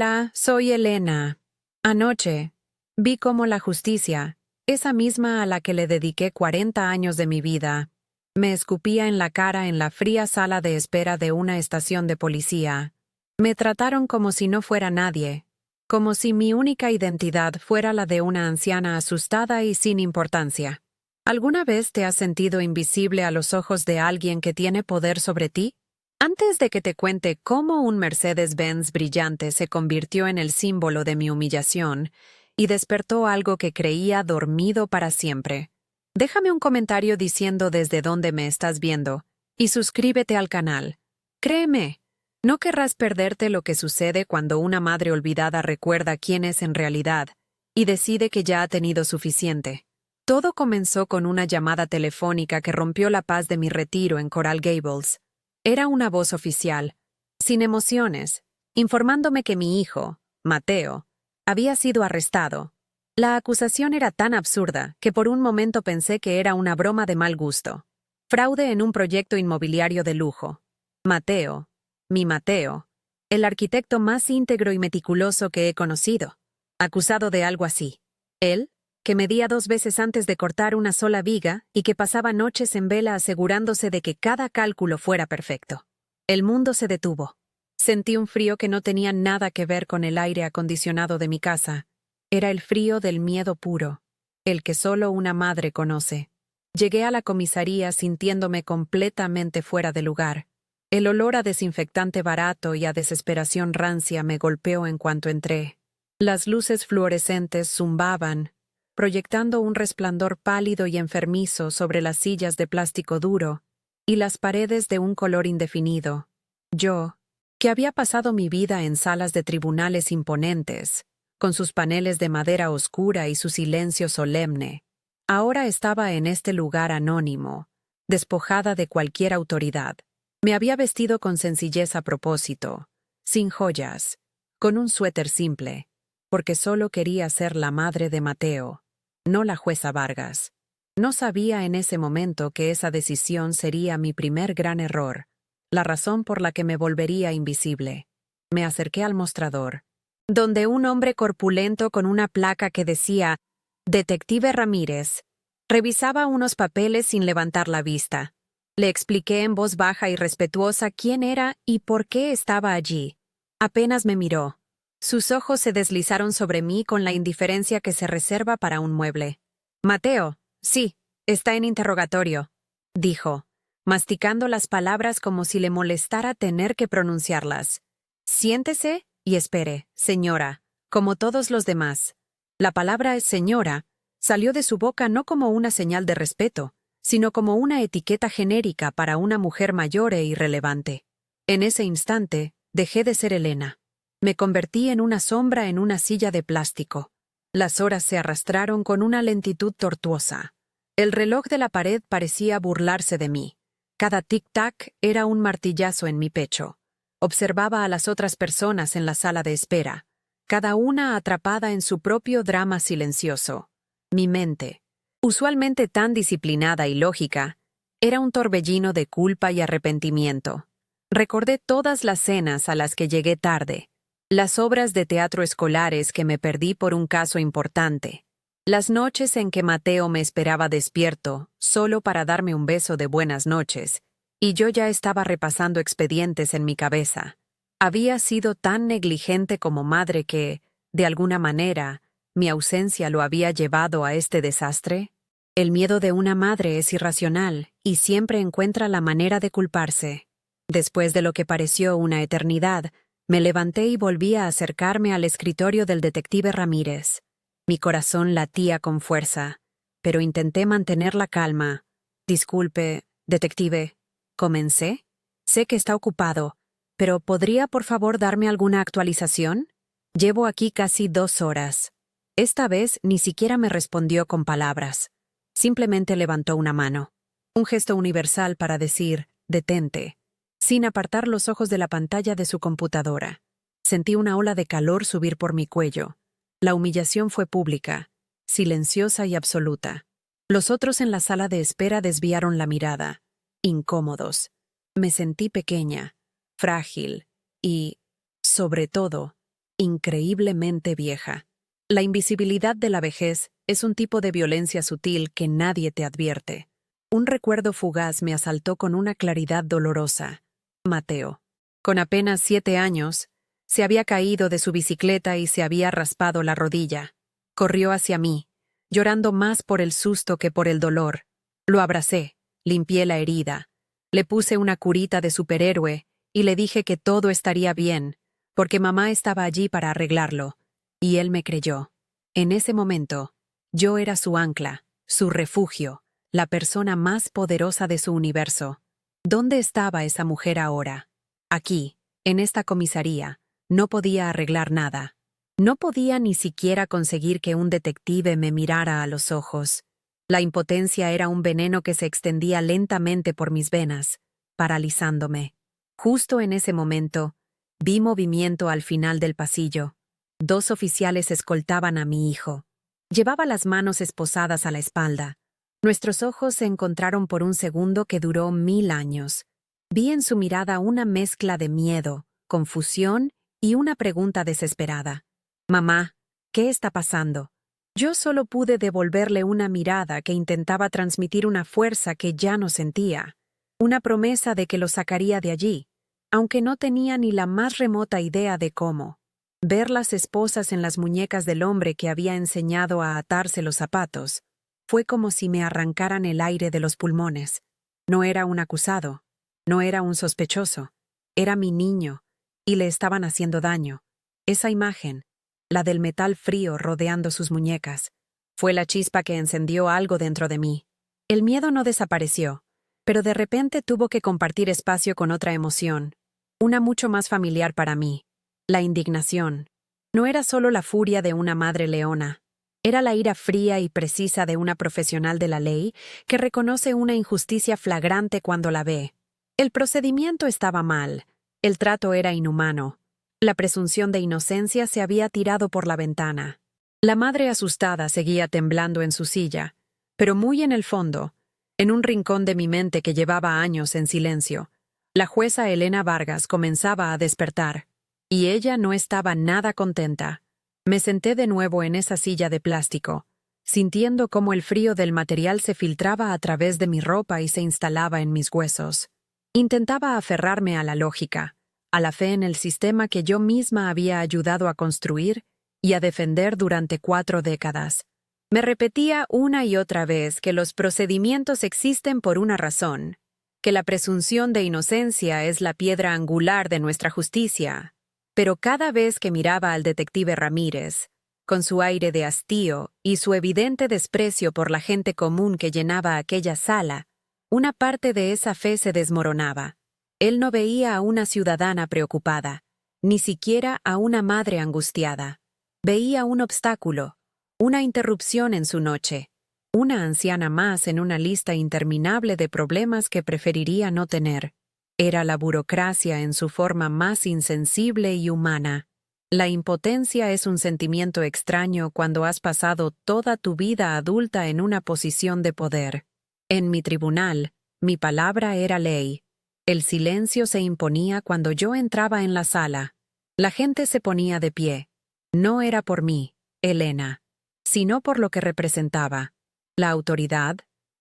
Hola, soy Elena. Anoche vi cómo la justicia, esa misma a la que le dediqué 40 años de mi vida, me escupía en la cara en la fría sala de espera de una estación de policía. Me trataron como si no fuera nadie, como si mi única identidad fuera la de una anciana asustada y sin importancia. ¿Alguna vez te has sentido invisible a los ojos de alguien que tiene poder sobre ti? Antes de que te cuente cómo un Mercedes-Benz brillante se convirtió en el símbolo de mi humillación y despertó algo que creía dormido para siempre, déjame un comentario diciendo desde dónde me estás viendo y suscríbete al canal. Créeme, no querrás perderte lo que sucede cuando una madre olvidada recuerda quién es en realidad y decide que ya ha tenido suficiente. Todo comenzó con una llamada telefónica que rompió la paz de mi retiro en Coral Gables. Era una voz oficial, sin emociones, informándome que mi hijo, Mateo, había sido arrestado. La acusación era tan absurda que por un momento pensé que era una broma de mal gusto. Fraude en un proyecto inmobiliario de lujo. Mateo, mi Mateo, el arquitecto más íntegro y meticuloso que he conocido, acusado de algo así. Él, que medía 2 veces antes de cortar una sola viga y que pasaba noches en vela asegurándose de que cada cálculo fuera perfecto. El mundo se detuvo. Sentí un frío que no tenía nada que ver con el aire acondicionado de mi casa. Era el frío del miedo puro, el que solo una madre conoce. Llegué a la comisaría sintiéndome completamente fuera de lugar. El olor a desinfectante barato y a desesperación rancia me golpeó en cuanto entré. Las luces fluorescentes zumbaban, proyectando un resplandor pálido y enfermizo sobre las sillas de plástico duro y las paredes de un color indefinido. Yo, que había pasado mi vida en salas de tribunales imponentes, con sus paneles de madera oscura y su silencio solemne, ahora estaba en este lugar anónimo, despojada de cualquier autoridad. Me había vestido con sencillez a propósito, sin joyas, con un suéter simple, porque solo quería ser la madre de Mateo, no la jueza Vargas. No sabía en ese momento que esa decisión sería mi primer gran error, la razón por la que me volvería invisible. Me acerqué al mostrador, donde un hombre corpulento con una placa que decía «Detective Ramírez» revisaba unos papeles sin levantar la vista. Le expliqué en voz baja y respetuosa quién era y por qué estaba allí. Apenas me miró. Sus ojos se deslizaron sobre mí con la indiferencia que se reserva para un mueble. «Mateo, sí, está en interrogatorio», dijo, masticando las palabras como si le molestara tener que pronunciarlas. «Siéntese y espere, señora, como todos los demás». La palabra «señora» salió de su boca no como una señal de respeto, sino como una etiqueta genérica para una mujer mayor e irrelevante. En ese instante, dejé de ser Elena. Me convertí en una sombra en una silla de plástico. Las horas se arrastraron con una lentitud tortuosa. El reloj de la pared parecía burlarse de mí. Cada tic-tac era un martillazo en mi pecho. Observaba a las otras personas en la sala de espera, cada una atrapada en su propio drama silencioso. Mi mente, usualmente tan disciplinada y lógica, era un torbellino de culpa y arrepentimiento. Recordé todas las cenas a las que llegué tarde, las obras de teatro escolares que me perdí por un caso importante, las noches en que Mateo me esperaba despierto solo para darme un beso de buenas noches, y yo ya estaba repasando expedientes en mi cabeza. Había sido tan negligente como madre que, de alguna manera, mi ausencia lo había llevado a este desastre. El miedo de una madre es irracional y siempre encuentra la manera de culparse. Después de lo que pareció una eternidad, me levanté y volví a acercarme al escritorio del detective Ramírez. Mi corazón latía con fuerza, pero intenté mantener la calma. «Disculpe, detective», comencé. «Sé que está ocupado, pero ¿podría por favor darme alguna actualización? Llevo aquí casi 2 horas». Esta vez ni siquiera me respondió con palabras. Simplemente levantó una mano. Un gesto universal para decir «detente», sin apartar los ojos de la pantalla de su computadora. Sentí una ola de calor subir por mi cuello. La humillación fue pública, silenciosa y absoluta. Los otros en la sala de espera desviaron la mirada, incómodos. Me sentí pequeña, frágil y, sobre todo, increíblemente vieja. La invisibilidad de la vejez es un tipo de violencia sutil que nadie te advierte. Un recuerdo fugaz me asaltó con una claridad dolorosa. Mateo. Con apenas 7 años, se había caído de su bicicleta y se había raspado la rodilla. Corrió hacia mí, llorando más por el susto que por el dolor. Lo abracé, limpié la herida, le puse una curita de superhéroe y le dije que todo estaría bien, porque mamá estaba allí para arreglarlo, y él me creyó. En ese momento, yo era su ancla, su refugio, la persona más poderosa de su universo. ¿Dónde estaba esa mujer ahora? Aquí, en esta comisaría, no podía arreglar nada. No podía ni siquiera conseguir que un detective me mirara a los ojos. La impotencia era un veneno que se extendía lentamente por mis venas, paralizándome. Justo en ese momento, vi movimiento al final del pasillo. 2 oficiales escoltaban a mi hijo. Llevaba las manos esposadas a la espalda. Nuestros ojos se encontraron por un segundo que duró 1000 años. Vi en su mirada una mezcla de miedo, confusión y una pregunta desesperada. «Mamá, ¿qué está pasando?» Yo solo pude devolverle una mirada que intentaba transmitir una fuerza que ya no sentía, una promesa de que lo sacaría de allí, aunque no tenía ni la más remota idea de cómo. Ver las esposas en las muñecas del hombre que había enseñado a atarse los zapatos fue como si me arrancaran el aire de los pulmones. No era un acusado, no era un sospechoso, era mi niño, y le estaban haciendo daño. Esa imagen, la del metal frío rodeando sus muñecas, fue la chispa que encendió algo dentro de mí. El miedo no desapareció, pero de repente tuvo que compartir espacio con otra emoción, una mucho más familiar para mí: la indignación. No era solo la furia de una madre leona, era la ira fría y precisa de una profesional de la ley que reconoce una injusticia flagrante cuando la ve. El procedimiento estaba mal, el trato era inhumano. La presunción de inocencia se había tirado por la ventana. La madre asustada seguía temblando en su silla, pero muy en el fondo, en un rincón de mi mente que llevaba años en silencio, la jueza Elena Vargas comenzaba a despertar, y ella no estaba nada contenta. Me senté de nuevo en esa silla de plástico, sintiendo cómo el frío del material se filtraba a través de mi ropa y se instalaba en mis huesos. Intentaba aferrarme a la lógica, a la fe en el sistema que yo misma había ayudado a construir y a defender durante 4 décadas. Me repetía una y otra vez que los procedimientos existen por una razón, que la presunción de inocencia es la piedra angular de nuestra justicia. Pero cada vez que miraba al detective Ramírez, con su aire de hastío y su evidente desprecio por la gente común que llenaba aquella sala, una parte de esa fe se desmoronaba. Él no veía a una ciudadana preocupada, ni siquiera a una madre angustiada. Veía un obstáculo, una interrupción en su noche, una anciana más en una lista interminable de problemas que preferiría no tener. Era la burocracia en su forma más insensible y humana. La impotencia es un sentimiento extraño cuando has pasado toda tu vida adulta en una posición de poder. En mi tribunal, mi palabra era ley. El silencio se imponía cuando yo entraba en la sala. La gente se ponía de pie. No era por mí, Elena, sino por lo que representaba: la autoridad,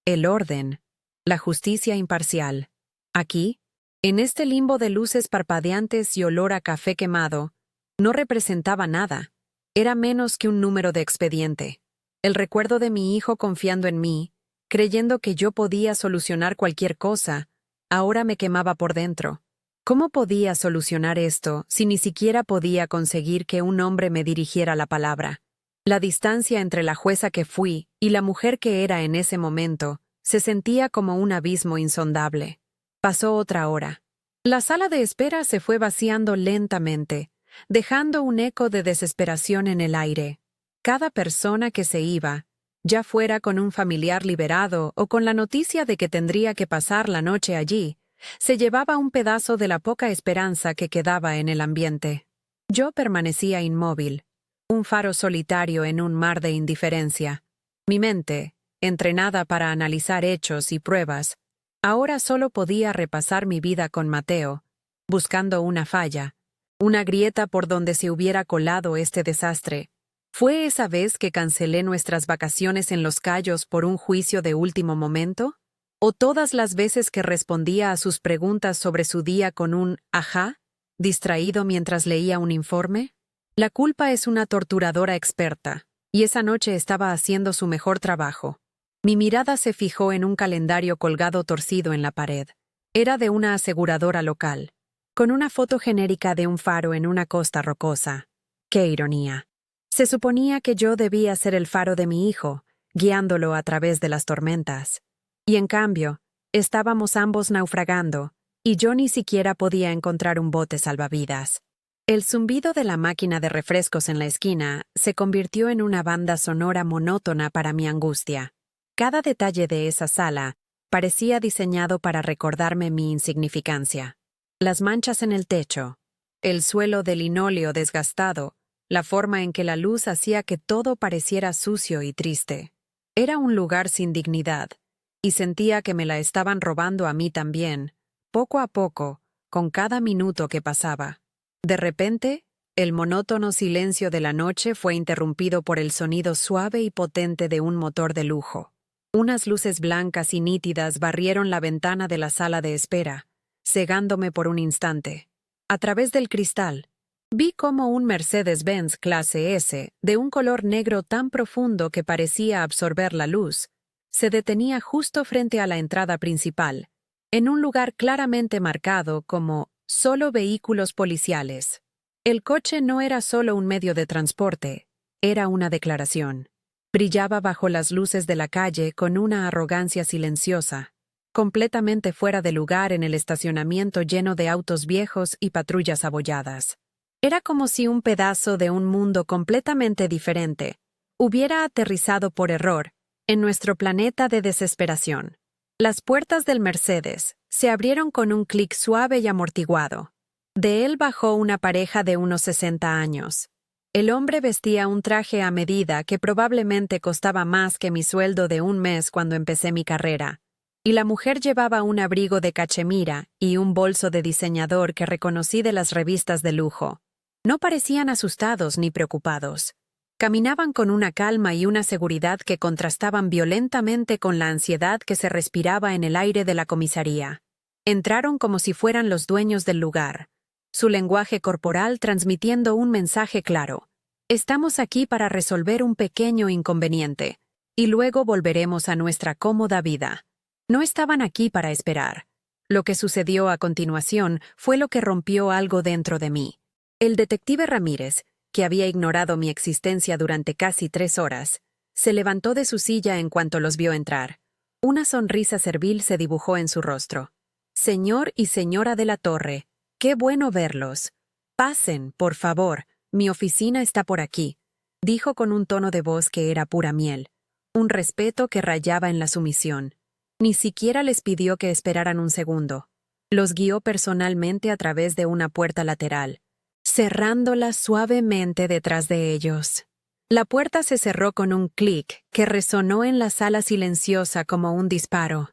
el orden, la justicia imparcial. Aquí, en este limbo de luces parpadeantes y olor a café quemado, no representaba nada. Era menos que un número de expediente. El recuerdo de mi hijo confiando en mí, creyendo que yo podía solucionar cualquier cosa, ahora me quemaba por dentro. ¿Cómo podía solucionar esto si ni siquiera podía conseguir que un hombre me dirigiera la palabra? La distancia entre la jueza que fui y la mujer que era en ese momento se sentía como un abismo insondable. Pasó otra hora. La sala de espera se fue vaciando lentamente, dejando un eco de desesperación en el aire. Cada persona que se iba, ya fuera con un familiar liberado o con la noticia de que tendría que pasar la noche allí, se llevaba un pedazo de la poca esperanza que quedaba en el ambiente. Yo permanecía inmóvil, un faro solitario en un mar de indiferencia. Mi mente, entrenada para analizar hechos y pruebas, ahora solo podía repasar mi vida con Mateo, buscando una falla, una grieta por donde se hubiera colado este desastre. ¿Fue esa vez que cancelé nuestras vacaciones en Los Cayos por un juicio de último momento? ¿O todas las veces que respondía a sus preguntas sobre su día con un «ajá», distraído mientras leía un informe? La culpa es una torturadora experta, y esa noche estaba haciendo su mejor trabajo. Mi mirada se fijó en un calendario colgado torcido en la pared. Era de una aseguradora local, con una foto genérica de un faro en una costa rocosa. ¡Qué ironía! Se suponía que yo debía ser el faro de mi hijo, guiándolo a través de las tormentas. Y en cambio, estábamos ambos naufragando, y yo ni siquiera podía encontrar un bote salvavidas. El zumbido de la máquina de refrescos en la esquina se convirtió en una banda sonora monótona para mi angustia. Cada detalle de esa sala parecía diseñado para recordarme mi insignificancia. Las manchas en el techo, el suelo de linóleo desgastado, la forma en que la luz hacía que todo pareciera sucio y triste. Era un lugar sin dignidad, y sentía que me la estaban robando a mí también, poco a poco, con cada minuto que pasaba. De repente, el monótono silencio de la noche fue interrumpido por el sonido suave y potente de un motor de lujo. Unas luces blancas y nítidas barrieron la ventana de la sala de espera, cegándome por un instante. A través del cristal, vi cómo un Mercedes-Benz clase S, de un color negro tan profundo que parecía absorber la luz, se detenía justo frente a la entrada principal, en un lugar claramente marcado como «solo vehículos policiales». El coche no era solo un medio de transporte, era una declaración. Brillaba bajo las luces de la calle con una arrogancia silenciosa, completamente fuera de lugar en el estacionamiento lleno de autos viejos y patrullas abolladas. Era como si un pedazo de un mundo completamente diferente hubiera aterrizado por error en nuestro planeta de desesperación. Las puertas del Mercedes se abrieron con un clic suave y amortiguado. De él bajó una pareja de unos 60 años. El hombre vestía un traje a medida que probablemente costaba más que mi sueldo de un mes cuando empecé mi carrera, y la mujer llevaba un abrigo de cachemira y un bolso de diseñador que reconocí de las revistas de lujo. No parecían asustados ni preocupados. Caminaban con una calma y una seguridad que contrastaban violentamente con la ansiedad que se respiraba en el aire de la comisaría. Entraron como si fueran los dueños del lugar, su lenguaje corporal transmitiendo un mensaje claro. Estamos aquí para resolver un pequeño inconveniente, y luego volveremos a nuestra cómoda vida. No estaban aquí para esperar. Lo que sucedió a continuación fue lo que rompió algo dentro de mí. El detective Ramírez, que había ignorado mi existencia durante casi 3 horas, se levantó de su silla en cuanto los vio entrar. Una sonrisa servil se dibujó en su rostro. «Señor y señora de la Torre, qué bueno verlos. Pasen, por favor, mi oficina está por aquí», dijo con un tono de voz que era pura miel, un respeto que rayaba en la sumisión. Ni siquiera les pidió que esperaran un segundo. Los guió personalmente a través de una puerta lateral, cerrándola suavemente detrás de ellos. La puerta se cerró con un clic que resonó en la sala silenciosa como un disparo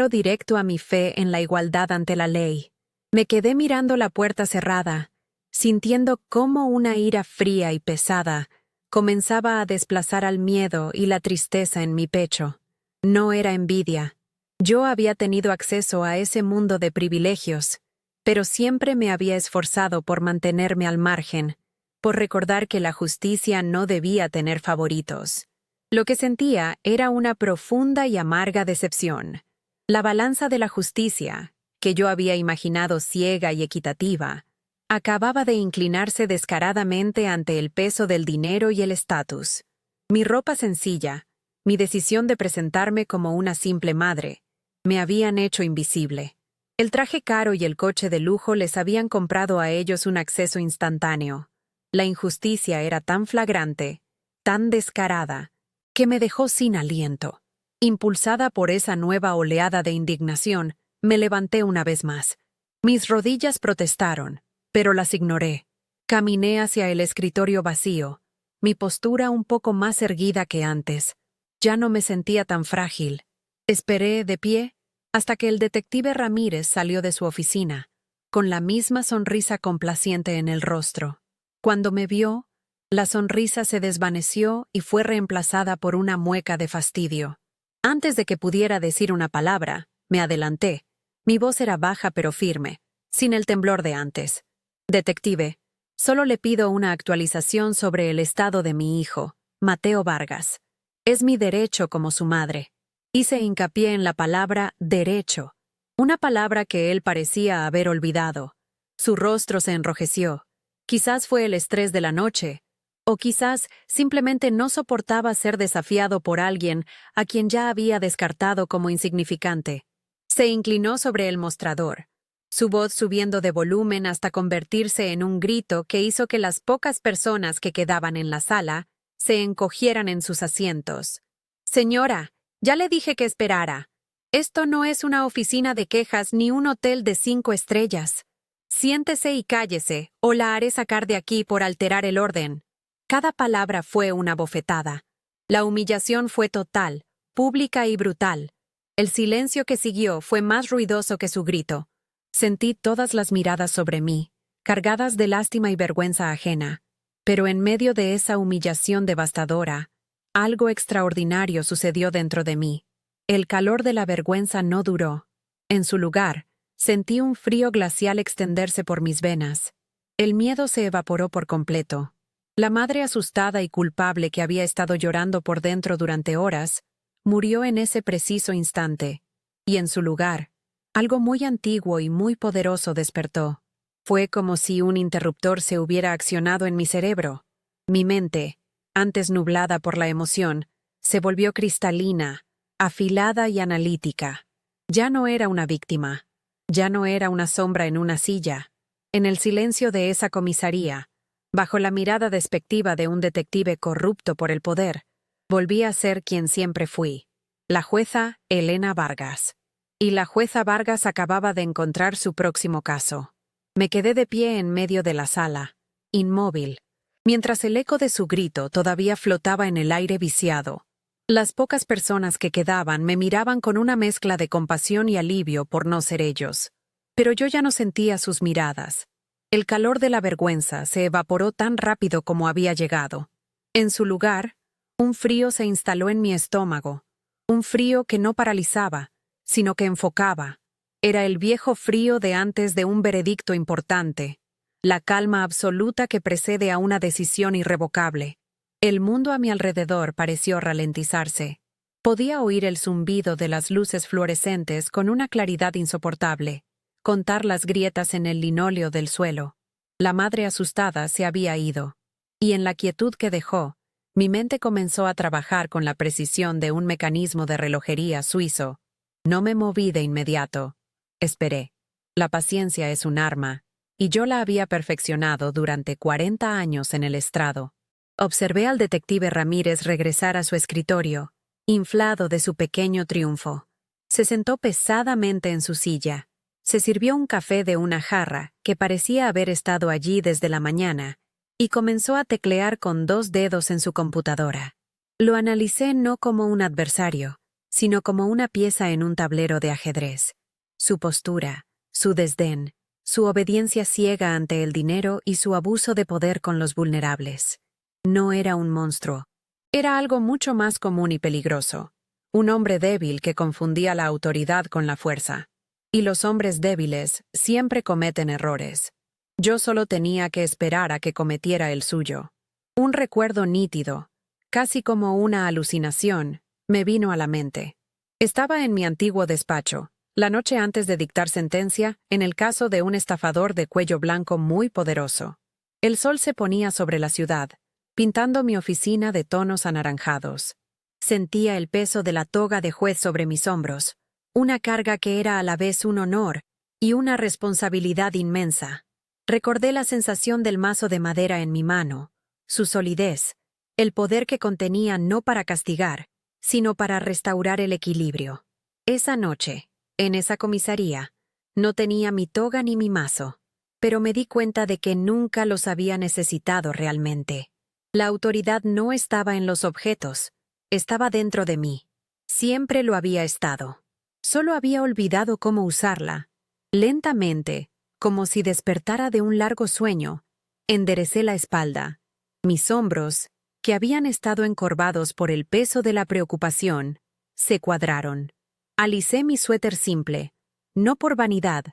directo a mi fe en la igualdad ante la ley. Me quedé mirando la puerta cerrada, sintiendo cómo una ira fría y pesada comenzaba a desplazar al miedo y la tristeza en mi pecho. No era envidia. Yo había tenido acceso a ese mundo de privilegios, pero siempre me había esforzado por mantenerme al margen, por recordar que la justicia no debía tener favoritos. Lo que sentía era una profunda y amarga decepción. La balanza de la justicia, que yo había imaginado ciega y equitativa, acababa de inclinarse descaradamente ante el peso del dinero y el estatus. Mi ropa sencilla, mi decisión de presentarme como una simple madre, me habían hecho invisible. El traje caro y el coche de lujo les habían comprado a ellos un acceso instantáneo. La injusticia era tan flagrante, tan descarada, que me dejó sin aliento. Impulsada por esa nueva oleada de indignación, me levanté una vez más. Mis rodillas protestaron, pero las ignoré. Caminé hacia el escritorio vacío, mi postura un poco más erguida que antes. Ya no me sentía tan frágil. Esperé, de pie, hasta que el detective Ramírez salió de su oficina. con la misma sonrisa complaciente en el rostro. Cuando me vio, la sonrisa se desvaneció y fue reemplazada por una mueca de fastidio. Antes de que pudiera decir una palabra, me adelanté. Mi voz era baja pero firme, sin el temblor de antes. Detective, solo le pido una actualización sobre el estado de mi hijo, Mateo Vargas. Es mi derecho como su madre. Hice hincapié en la palabra derecho, una palabra que él parecía haber olvidado. Su rostro se enrojeció. Quizás fue el estrés de la noche, o quizás simplemente no soportaba ser desafiado por alguien a quien ya había descartado como insignificante. Se inclinó sobre el mostrador, su voz subiendo de volumen hasta convertirse en un grito que hizo que las pocas personas que quedaban en la sala se encogieran en sus asientos. «Señora, ya le dije que esperara. Esto no es una oficina de quejas ni un hotel de 5 estrellas. Siéntese y cállese, o la haré sacar de aquí por alterar el orden». Cada palabra fue una bofetada. La humillación fue total, pública y brutal. El silencio que siguió fue más ruidoso que su grito. Sentí todas las miradas sobre mí, cargadas de lástima y vergüenza ajena. Pero en medio de esa humillación devastadora, algo extraordinario sucedió dentro de mí. El calor de la vergüenza no duró. En su lugar, sentí un frío glacial extenderse por mis venas. El miedo se evaporó por completo. La madre asustada y culpable que había estado llorando por dentro durante horas, murió en ese preciso instante, y en su lugar, algo muy antiguo y muy poderoso despertó. Fue como si un interruptor se hubiera accionado en mi cerebro. Mi mente, antes nublada por la emoción, se volvió cristalina, afilada y analítica. Ya no era una víctima. Ya no era una sombra en una silla. En el silencio de esa comisaría, bajo la mirada despectiva de un detective corrupto por el poder, volví a ser quien siempre fui, la jueza Elena Vargas. Y la jueza Vargas acababa de encontrar su próximo caso. Me quedé de pie en medio de la sala, inmóvil, mientras el eco de su grito todavía flotaba en el aire viciado. Las pocas personas que quedaban me miraban con una mezcla de compasión y alivio por no ser ellos. Pero yo ya no sentía sus miradas. El calor de la vergüenza se evaporó tan rápido como había llegado. En su lugar, un frío se instaló en mi estómago, un frío que no paralizaba, sino que enfocaba. Era el viejo frío de antes de un veredicto importante, la calma absoluta que precede a una decisión irrevocable. El mundo a mi alrededor pareció ralentizarse. Podía oír el zumbido de las luces fluorescentes con una claridad insoportable, contar las grietas en el linóleo del suelo. La madre asustada se había ido, y en la quietud que dejó, mi mente comenzó a trabajar con la precisión de un mecanismo de relojería suizo. No me moví de inmediato. Esperé. La paciencia es un arma, y yo la había perfeccionado durante 40 años en el estrado. Observé al detective Ramírez regresar a su escritorio, inflado de su pequeño triunfo. Se sentó pesadamente en su silla. Se sirvió un café de una jarra, que parecía haber estado allí desde la mañana, y comenzó a teclear con 2 dedos en su computadora. Lo analicé no como un adversario, sino como una pieza en un tablero de ajedrez. Su postura, su desdén, su obediencia ciega ante el dinero y su abuso de poder con los vulnerables. No era un monstruo. Era algo mucho más común y peligroso. Un hombre débil que confundía la autoridad con la fuerza. Y los hombres débiles siempre cometen errores. Yo solo tenía que esperar a que cometiera el suyo. Un recuerdo nítido, casi como una alucinación, me vino a la mente. Estaba en mi antiguo despacho, la noche antes de dictar sentencia, en el caso de un estafador de cuello blanco muy poderoso. El sol se ponía sobre la ciudad, pintando mi oficina de tonos anaranjados. Sentía el peso de la toga de juez sobre mis hombros, una carga que era a la vez un honor y una responsabilidad inmensa. Recordé la sensación del mazo de madera en mi mano, su solidez, el poder que contenía no para castigar, sino para restaurar el equilibrio. Esa noche, en esa comisaría, no tenía mi toga ni mi mazo, pero me di cuenta de que nunca los había necesitado realmente. La autoridad no estaba en los objetos, estaba dentro de mí. Siempre lo había estado. Solo había olvidado cómo usarla. Lentamente, Como si despertara de un largo sueño, enderecé la espalda. Mis hombros, que habían estado encorvados por el peso de la preocupación, se cuadraron. Alicé mi suéter simple, no por vanidad,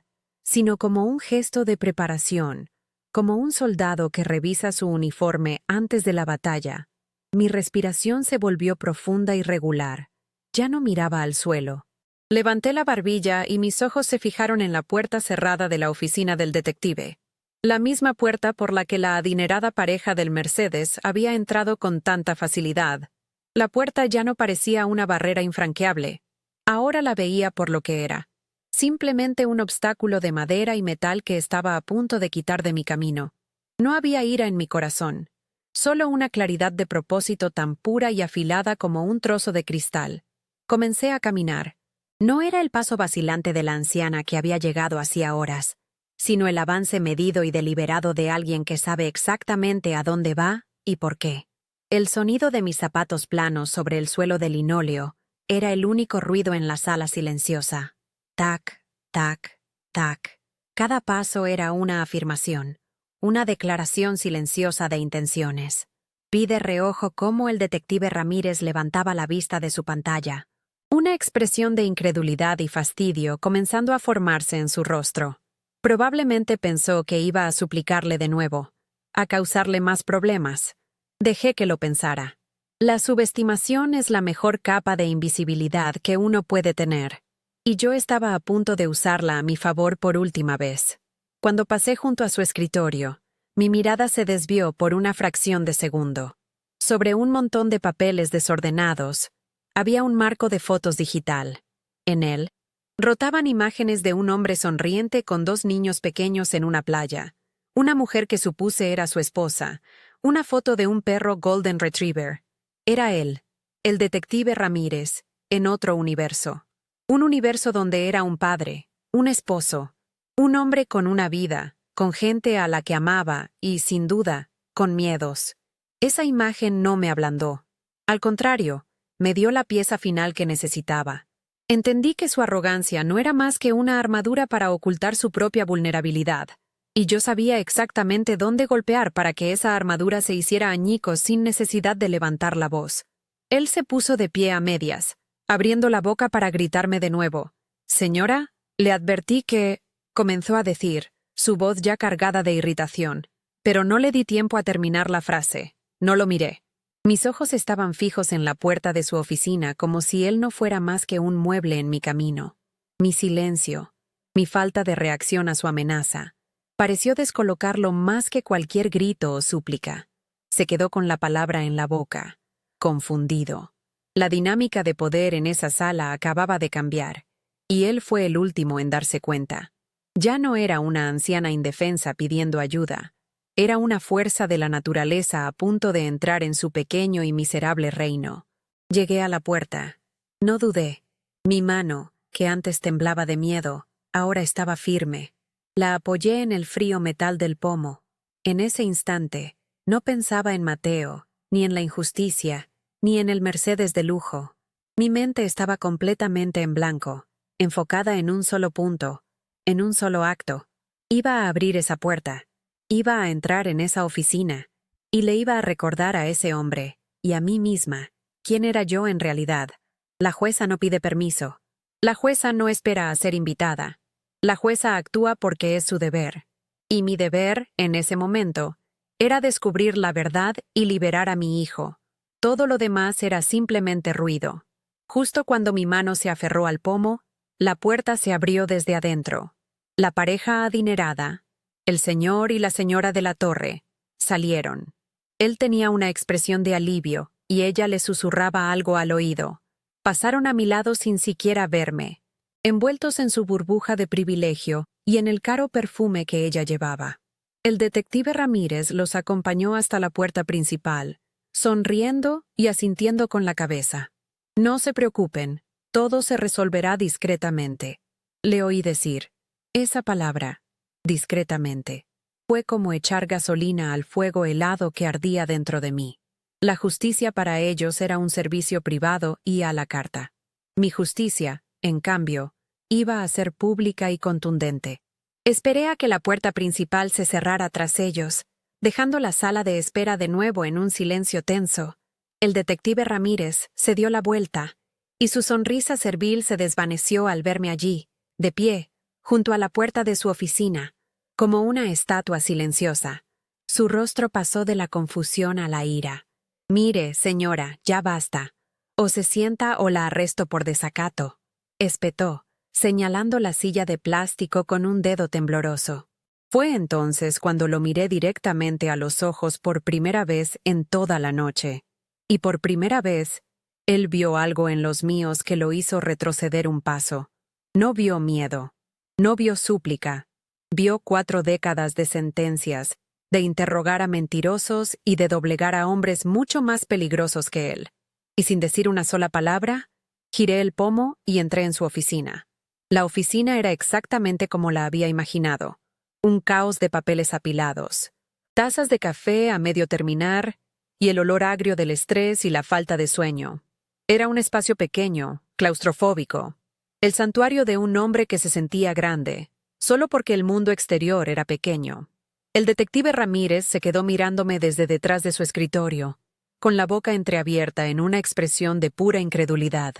sino como un gesto de preparación, como un soldado que revisa su uniforme antes de la batalla. Mi respiración se volvió profunda y regular. Ya no miraba al suelo. Levanté la barbilla y mis ojos se fijaron en la puerta cerrada de la oficina del detective. La misma puerta por la que la adinerada pareja del Mercedes había entrado con tanta facilidad. La puerta ya no parecía una barrera infranqueable. Ahora la veía por lo que era. Simplemente un obstáculo de madera y metal que estaba a punto de quitar de mi camino. No había ira en mi corazón. Solo una claridad de propósito tan pura y afilada como un trozo de cristal. Comencé a caminar. No era el paso vacilante de la anciana que había llegado hacía horas, sino el avance medido y deliberado de alguien que sabe exactamente a dónde va y por qué. El sonido de mis zapatos planos sobre el suelo de linóleo era el único ruido en la sala silenciosa. Tac, tac, tac. Cada paso era una afirmación, una declaración silenciosa de intenciones. Vi de reojo cómo el detective Ramírez levantaba la vista de su pantalla. Una expresión de incredulidad y fastidio comenzando a formarse en su rostro. Probablemente pensó que iba a suplicarle de nuevo, a causarle más problemas. Dejé que lo pensara. La subestimación es la mejor capa de invisibilidad que uno puede tener, y yo estaba a punto de usarla a mi favor por última vez. Cuando pasé junto a su escritorio, mi mirada se desvió por una fracción de segundo. Sobre un montón de papeles desordenados, había un marco de fotos digital. En él, rotaban imágenes de un hombre sonriente con dos niños pequeños en una playa, una mujer que supuse era su esposa, una foto de un perro Golden Retriever. Era él, el detective Ramírez, en otro universo. Un universo donde era un padre, un esposo, un hombre con una vida, con gente a la que amaba y, sin duda, con miedos. Esa imagen no me ablandó. Al contrario, me dio la pieza final que necesitaba. Entendí que su arrogancia no era más que una armadura para ocultar su propia vulnerabilidad, y yo sabía exactamente dónde golpear para que esa armadura se hiciera añicos sin necesidad de levantar la voz. Él se puso de pie a medias, abriendo la boca para gritarme de nuevo. «Señora, le advertí que…», comenzó a decir, su voz ya cargada de irritación, pero no le di tiempo a terminar la frase. No lo miré. Mis ojos estaban fijos en la puerta de su oficina como si él no fuera más que un mueble en mi camino. Mi silencio, mi falta de reacción a su amenaza, pareció descolocarlo más que cualquier grito o súplica. Se quedó con la palabra en la boca, confundido. La dinámica de poder en esa sala acababa de cambiar, y él fue el último en darse cuenta. Ya no era una anciana indefensa pidiendo ayuda. Era una fuerza de la naturaleza a punto de entrar en su pequeño y miserable reino. Llegué a la puerta. No dudé. Mi mano, que antes temblaba de miedo, ahora estaba firme. La apoyé en el frío metal del pomo. En ese instante, no pensaba en Mateo, ni en la injusticia, ni en el Mercedes de lujo. Mi mente estaba completamente en blanco, enfocada en un solo punto, en un solo acto. Iba a abrir esa puerta. Iba a entrar en esa oficina, y le iba a recordar a ese hombre, y a mí misma, quién era yo en realidad. La jueza no pide permiso. La jueza no espera a ser invitada. La jueza actúa porque es su deber. Y mi deber, en ese momento, era descubrir la verdad y liberar a mi hijo. Todo lo demás era simplemente ruido. Justo cuando mi mano se aferró al pomo, la puerta se abrió desde adentro. La pareja adinerada, el señor y la señora de la Torre, salieron. Él tenía una expresión de alivio, y ella le susurraba algo al oído. Pasaron a mi lado sin siquiera verme, envueltos en su burbuja de privilegio y en el caro perfume que ella llevaba. El detective Ramírez los acompañó hasta la puerta principal, sonriendo y asintiendo con la cabeza. «No se preocupen, todo se resolverá discretamente», le oí decir. Esa palabra, discretamente, fue como echar gasolina al fuego helado que ardía dentro de mí. La justicia para ellos era un servicio privado y a la carta. Mi justicia, en cambio, iba a ser pública y contundente. Esperé a que la puerta principal se cerrara tras ellos, dejando la sala de espera de nuevo en un silencio tenso. El detective Ramírez se dio la vuelta, y su sonrisa servil se desvaneció al verme allí, de pie, junto a la puerta de su oficina, como una estatua silenciosa. Su rostro pasó de la confusión a la ira. «Mire, señora, ya basta. O se sienta o la arresto por desacato», espetó, señalando la silla de plástico con un dedo tembloroso. Fue entonces cuando lo miré directamente a los ojos por primera vez en toda la noche. Y por primera vez, él vio algo en los míos que lo hizo retroceder un paso. No vio miedo. No vio súplica. Vio 4 décadas de sentencias, de interrogar a mentirosos y de doblegar a hombres mucho más peligrosos que él. Y sin decir una sola palabra, giré el pomo y entré en su oficina. La oficina era exactamente como la había imaginado. Un caos de papeles apilados, tazas de café a medio terminar y el olor agrio del estrés y la falta de sueño. Era un espacio pequeño, claustrofóbico, el santuario de un hombre que se sentía grande, solo porque el mundo exterior era pequeño. El detective Ramírez se quedó mirándome desde detrás de su escritorio, con la boca entreabierta en una expresión de pura incredulidad.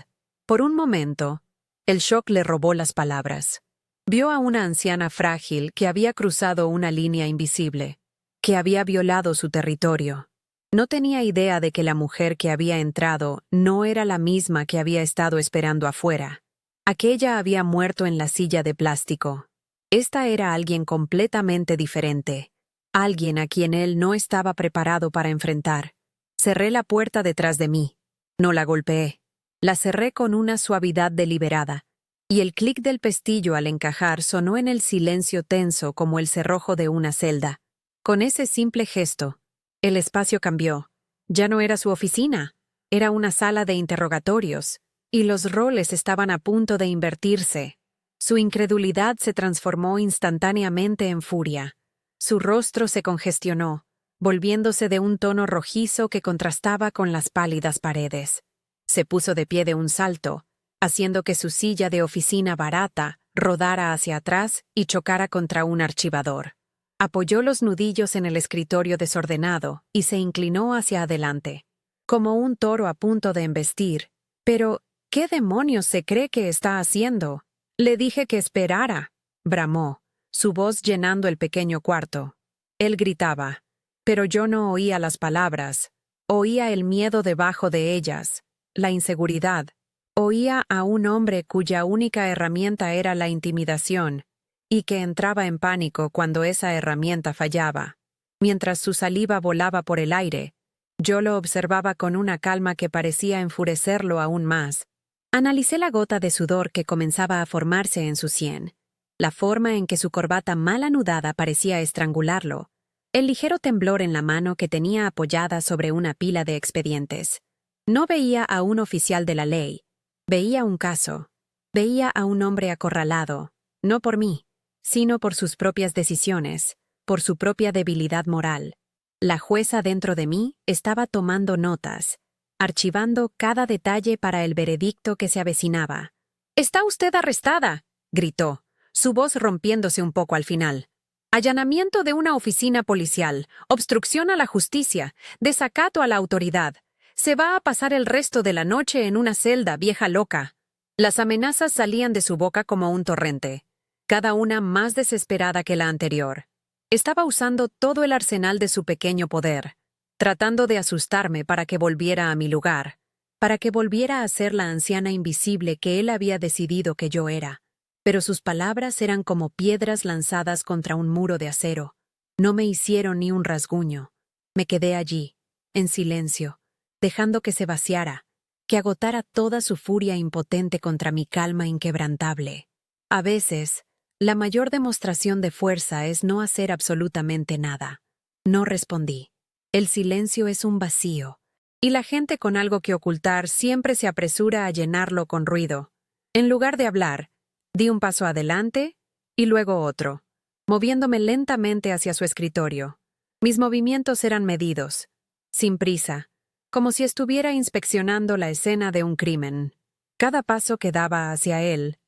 Por un momento, el shock le robó las palabras. Vio a una anciana frágil que había cruzado una línea invisible, que había violado su territorio. No tenía idea de que la mujer que había entrado no era la misma que había estado esperando afuera. Aquella había muerto en la silla de plástico. Esta era alguien completamente diferente, alguien a quien él no estaba preparado para enfrentar. Cerré la puerta detrás de mí. No la golpeé. La cerré con una suavidad deliberada, y el clic del pestillo al encajar sonó en el silencio tenso como el cerrojo de una celda. Con ese simple gesto, el espacio cambió. Ya no era su oficina, era una sala de interrogatorios, y los roles estaban a punto de invertirse. Su incredulidad se transformó instantáneamente en furia. Su rostro se congestionó, volviéndose de un tono rojizo que contrastaba con las pálidas paredes. Se puso de pie de un salto, haciendo que su silla de oficina barata rodara hacia atrás y chocara contra un archivador. Apoyó los nudillos en el escritorio desordenado y se inclinó hacia adelante, como un toro a punto de embestir. «Pero, ¿qué demonios se cree que está haciendo? Le dije que esperara», bramó, su voz llenando el pequeño cuarto. Él gritaba, pero yo no oía las palabras. Oía el miedo debajo de ellas, la inseguridad. Oía a un hombre cuya única herramienta era la intimidación, y que entraba en pánico cuando esa herramienta fallaba. Mientras su saliva volaba por el aire, yo lo observaba con una calma que parecía enfurecerlo aún más. Analicé la gota de sudor que comenzaba a formarse en su sien, la forma en que su corbata mal anudada parecía estrangularlo, el ligero temblor en la mano que tenía apoyada sobre una pila de expedientes. No veía a un oficial de la ley, veía un caso, veía a un hombre acorralado, no por mí, sino por sus propias decisiones, por su propia debilidad moral. La jueza dentro de mí estaba tomando notas, archivando cada detalle para el veredicto que se avecinaba. «¡Está usted arrestada!», gritó, su voz rompiéndose un poco al final. «Allanamiento de una oficina policial, obstrucción a la justicia, desacato a la autoridad. Se va a pasar el resto de la noche en una celda, vieja loca». Las amenazas salían de su boca como un torrente, cada una más desesperada que la anterior. Estaba usando todo el arsenal de su pequeño poder, tratando de asustarme para que volviera a mi lugar, para que volviera a ser la anciana invisible que él había decidido que yo era. Pero sus palabras eran como piedras lanzadas contra un muro de acero. No me hicieron ni un rasguño. Me quedé allí, en silencio, dejando que se vaciara, que agotara toda su furia impotente contra mi calma inquebrantable. A veces, la mayor demostración de fuerza es no hacer absolutamente nada. No respondí. El silencio es un vacío, y la gente con algo que ocultar siempre se apresura a llenarlo con ruido. En lugar de hablar, di un paso adelante y luego otro, moviéndome lentamente hacia su escritorio. Mis movimientos eran medidos, sin prisa, como si estuviera inspeccionando la escena de un crimen. Cada paso que daba hacia él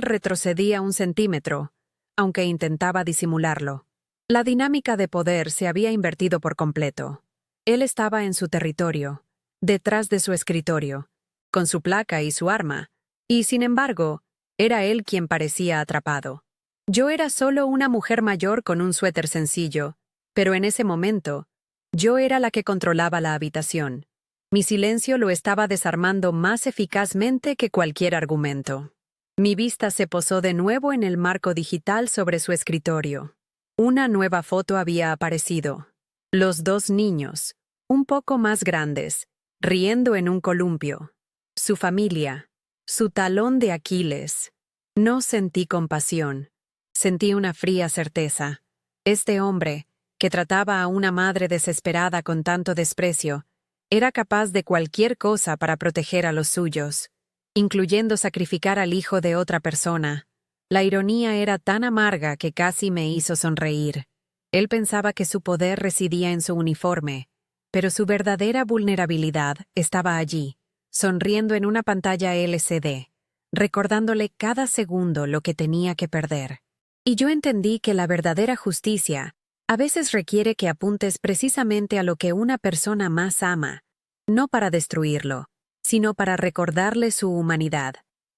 retrocedía un centímetro, aunque intentaba disimularlo. La dinámica de poder se había invertido por completo. Él estaba en su territorio, detrás de su escritorio, con su placa y su arma, y sin embargo, era él quien parecía atrapado. Yo era solo una mujer mayor con un suéter sencillo, pero en ese momento, yo era la que controlaba la habitación. Mi silencio lo estaba desarmando más eficazmente que cualquier argumento. Mi vista se posó de nuevo en el marco digital sobre su escritorio. Una nueva foto había aparecido. Los dos niños, un poco más grandes, riendo en un columpio. Su familia, su talón de Aquiles. No sentí compasión. Sentí una fría certeza. Este hombre, que trataba a una madre desesperada con tanto desprecio, era capaz de cualquier cosa para proteger a los suyos, incluyendo sacrificar al hijo de otra persona. La ironía era tan amarga que casi me hizo sonreír. Él pensaba que su poder residía en su uniforme, pero su verdadera vulnerabilidad estaba allí, sonriendo en una pantalla LCD, recordándole cada segundo lo que tenía que perder. Y yo entendí que la verdadera justicia a veces requiere que apuntes precisamente a lo que una persona más ama, no para destruirlo, sino para recordarle su humanidad.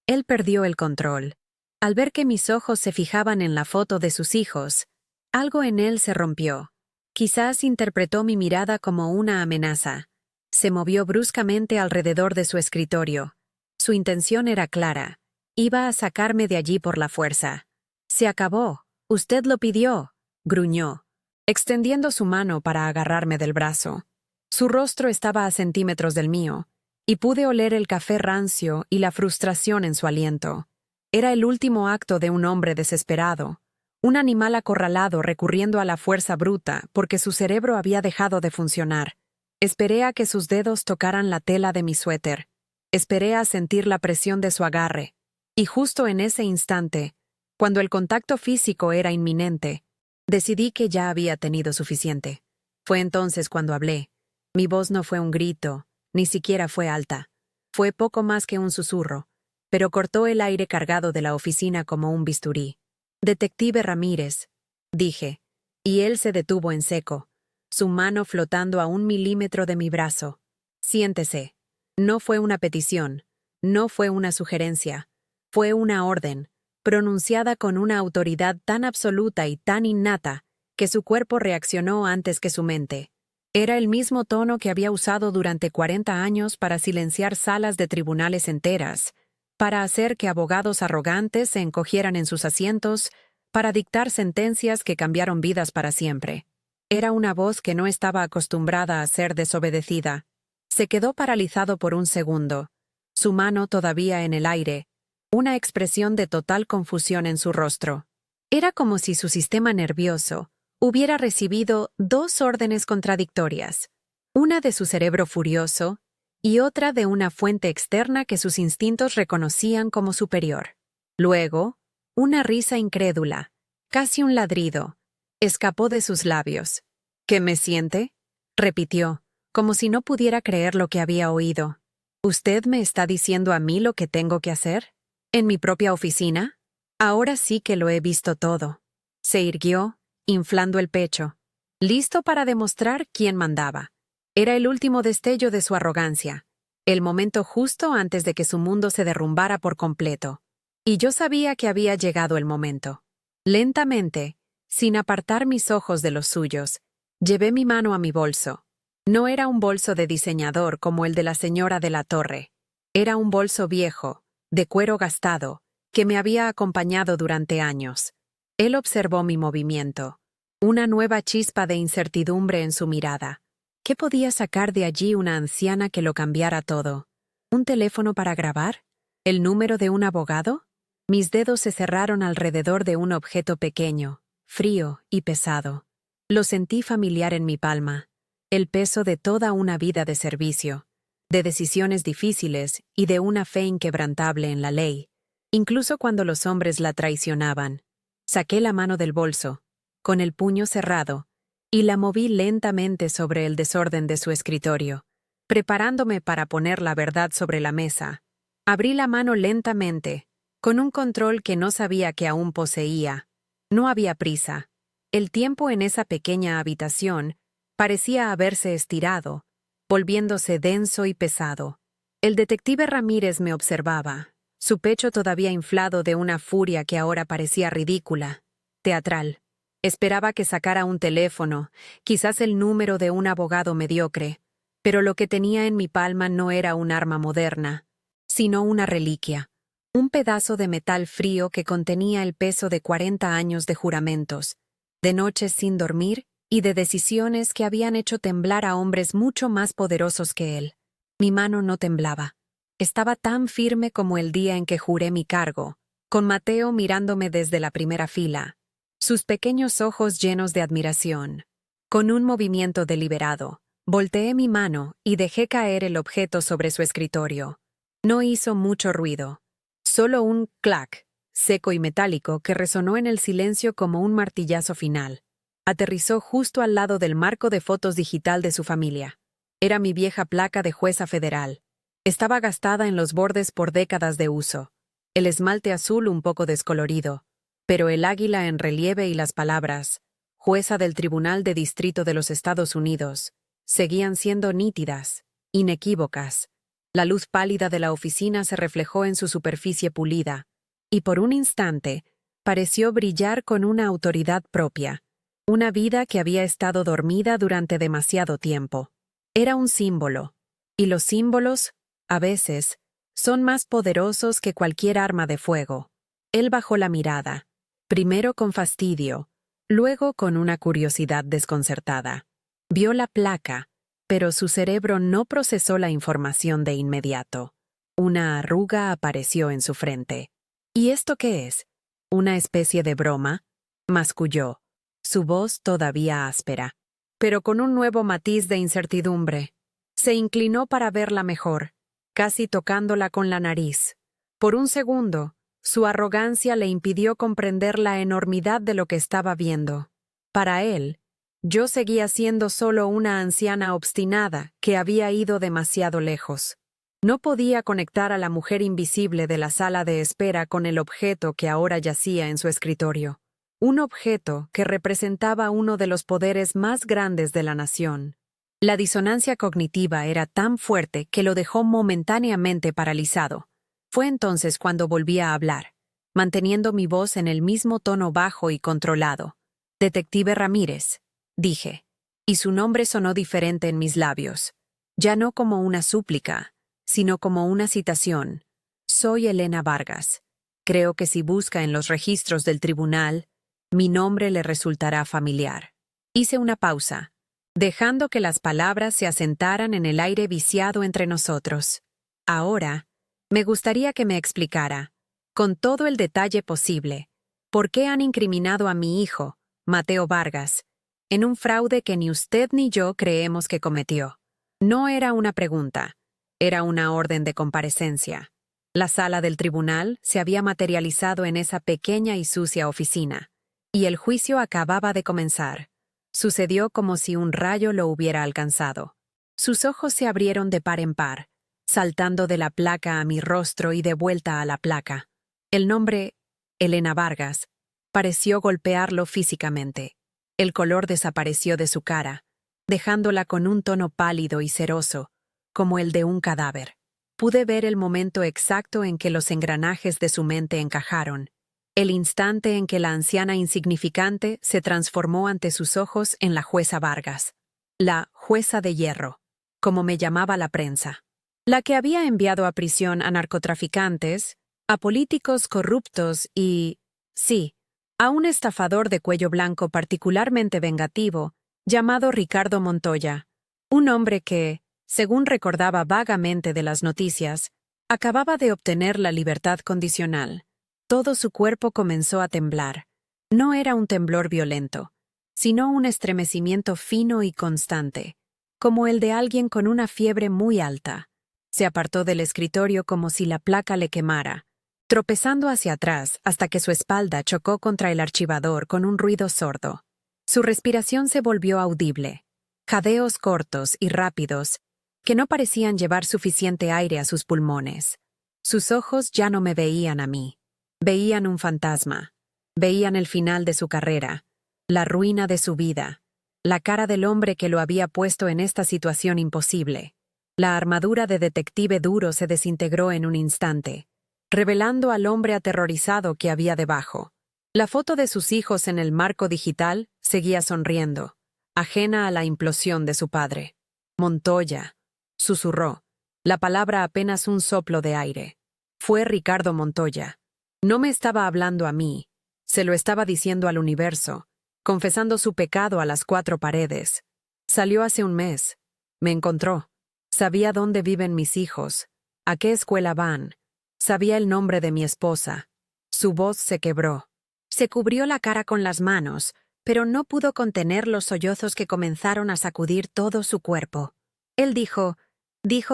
Él perdió el control. Al ver que mis ojos se fijaban en la foto de sus hijos, algo en él se rompió. Quizás interpretó mi mirada como una amenaza. Se movió bruscamente alrededor de su escritorio. Su intención era clara. Iba a sacarme de allí por la fuerza. «Se acabó. Usted lo pidió», gruñó, extendiendo su mano para agarrarme del brazo. Su rostro estaba a centímetros del mío, y pude oler el café rancio y la frustración en su aliento. Era el último acto de un hombre desesperado, un animal acorralado recurriendo a la fuerza bruta porque su cerebro había dejado de funcionar. Esperé a que sus dedos tocaran la tela de mi suéter. Esperé a sentir la presión de su agarre. Y justo en ese instante, cuando el contacto físico era inminente, decidí que ya había tenido suficiente. Fue entonces cuando hablé. Mi voz no fue un grito, ni siquiera fue alta. Fue poco más que un susurro, pero cortó el aire cargado de la oficina como un bisturí. «Detective Ramírez», dije, y él se detuvo en seco, su mano flotando a 1 milímetro de mi brazo. «Siéntese». No fue una petición, no fue una sugerencia, fue una orden, pronunciada con una autoridad tan absoluta y tan innata que su cuerpo reaccionó antes que su mente. Era el mismo tono que había usado durante 40 años para silenciar salas de tribunales enteras, para hacer que abogados arrogantes se encogieran en sus asientos, para dictar sentencias que cambiaron vidas para siempre. Era una voz que no estaba acostumbrada a ser desobedecida. Se quedó paralizado por un segundo, su mano todavía en el aire, una expresión de total confusión en su rostro. Era como si su sistema nervioso hubiera recibido 2 órdenes contradictorias, una de su cerebro furioso y otra de una fuente externa que sus instintos reconocían como superior. Luego, una risa incrédula, casi un ladrido, escapó de sus labios. «¿Qué me siente?», repitió, como si no pudiera creer lo que había oído. «¿Usted me está diciendo a mí lo que tengo que hacer? ¿En mi propia oficina? Ahora sí que lo he visto todo». Se irguió, inflando el pecho, listo para demostrar quién mandaba. Era el último destello de su arrogancia, el momento justo antes de que su mundo se derrumbara por completo. Y yo sabía que había llegado el momento. Lentamente, sin apartar mis ojos de los suyos, llevé mi mano a mi bolso. No era un bolso de diseñador como el de la señora de la Torre. Era un bolso viejo, de cuero gastado, que me había acompañado durante años. Él observó mi movimiento, una nueva chispa de incertidumbre en su mirada. ¿Qué podía sacar de allí una anciana que lo cambiara todo? ¿Un teléfono para grabar? ¿El número de un abogado? Mis dedos se cerraron alrededor de un objeto pequeño, frío y pesado. Lo sentí familiar en mi palma, el peso de toda una vida de servicio, de decisiones difíciles y de una fe inquebrantable en la ley, incluso cuando los hombres la traicionaban. Saqué la mano del bolso, con el puño cerrado, y la moví lentamente sobre el desorden de su escritorio, preparándome para poner la verdad sobre la mesa. Abrí la mano lentamente, con un control que no sabía que aún poseía. No había prisa. El tiempo en esa pequeña habitación parecía haberse estirado, volviéndose denso y pesado. El detective Ramírez me observaba, su pecho todavía inflado de una furia que ahora parecía ridícula, teatral. Esperaba que sacara un teléfono, quizás el número de un abogado mediocre, pero lo que tenía en mi palma no era un arma moderna, sino una reliquia, un pedazo de metal frío que contenía el peso de 40 años de juramentos, de noches sin dormir y de decisiones que habían hecho temblar a hombres mucho más poderosos que él. Mi mano no temblaba. Estaba tan firme como el día en que juré mi cargo, con Mateo mirándome desde la primera fila, sus pequeños ojos llenos de admiración. Con un movimiento deliberado, volteé mi mano y dejé caer el objeto sobre su escritorio. No hizo mucho ruido, solo un clac, seco y metálico que resonó en el silencio como un martillazo final. Aterrizó justo al lado del marco de fotos digital de su familia. Era mi vieja placa de jueza federal. Estaba gastada en los bordes por décadas de uso, el esmalte azul un poco descolorido, pero el águila en relieve y las palabras, jueza del Tribunal de Distrito de los Estados Unidos, seguían siendo nítidas, inequívocas. La luz pálida de la oficina se reflejó en su superficie pulida, y por un instante pareció brillar con una autoridad propia, una vida que había estado dormida durante demasiado tiempo. Era un símbolo, y los símbolos, a veces, son más poderosos que cualquier arma de fuego. Él bajó la mirada, primero con fastidio, luego con una curiosidad desconcertada. Vio la placa, pero su cerebro no procesó la información de inmediato. Una arruga apareció en su frente. ¿Y esto qué es? ¿Una especie de broma? Masculló, su voz todavía áspera, pero con un nuevo matiz de incertidumbre. Se inclinó para verla mejor, casi tocándola con la nariz. Por un segundo, su arrogancia le impidió comprender la enormidad de lo que estaba viendo. Para él, yo seguía siendo solo una anciana obstinada que había ido demasiado lejos. No podía conectar a la mujer invisible de la sala de espera con el objeto que ahora yacía en su escritorio. Un objeto que representaba uno de los poderes más grandes de la nación. La disonancia cognitiva era tan fuerte que lo dejó momentáneamente paralizado. Fue entonces cuando volví a hablar, manteniendo mi voz en el mismo tono bajo y controlado. «Detective Ramírez», dije, y su nombre sonó diferente en mis labios, ya no como una súplica, sino como una citación. «Soy Elena Vargas. Creo que si busca en los registros del tribunal, mi nombre le resultará familiar». Hice una pausa, dejando que las palabras se asentaran en el aire viciado entre nosotros. Ahora, me gustaría que me explicara, con todo el detalle posible, por qué han incriminado a mi hijo, Mateo Vargas, en un fraude que ni usted ni yo creemos que cometió. No era una pregunta, era una orden de comparecencia. La sala del tribunal se había materializado en esa pequeña y sucia oficina, y el juicio acababa de comenzar. Sucedió como si un rayo lo hubiera alcanzado. Sus ojos se abrieron de par en par, saltando de la placa a mi rostro y de vuelta a la placa. El nombre, Elena Vargas, pareció golpearlo físicamente. El color desapareció de su cara, dejándola con un tono pálido y ceroso, como el de un cadáver. Pude ver el momento exacto en que los engranajes de su mente encajaron, el instante en que la anciana insignificante se transformó ante sus ojos en la jueza Vargas, la jueza de hierro, como me llamaba la prensa, la que había enviado a prisión a narcotraficantes, a políticos corruptos y, sí, a un estafador de cuello blanco particularmente vengativo, llamado Ricardo Montoya, un hombre que, según recordaba vagamente de las noticias, acababa de obtener la libertad condicional. Todo su cuerpo comenzó a temblar. No era un temblor violento, sino un estremecimiento fino y constante, como el de alguien con una fiebre muy alta. Se apartó del escritorio como si la placa le quemara, tropezando hacia atrás hasta que su espalda chocó contra el archivador con un ruido sordo. Su respiración se volvió audible, jadeos cortos y rápidos que no parecían llevar suficiente aire a sus pulmones. Sus ojos ya no me veían a mí. Veían un fantasma. Veían el final de su carrera, la ruina de su vida, la cara del hombre que lo había puesto en esta situación imposible. La armadura de detective duro se desintegró en un instante, revelando al hombre aterrorizado que había debajo. La foto de sus hijos en el marco digital seguía sonriendo, ajena a la implosión de su padre. Montoya, susurró, la palabra apenas un soplo de aire. Fue Ricardo Montoya. No me estaba hablando a mí, se lo estaba diciendo al universo, confesando su pecado a las 4 paredes. Salió hace un mes. Me encontró. Sabía dónde viven mis hijos, a qué escuela van. Sabía el nombre de mi esposa. Su voz se quebró. Se cubrió la cara con las manos, pero no pudo contener los sollozos que comenzaron a sacudir todo su cuerpo. Él dijo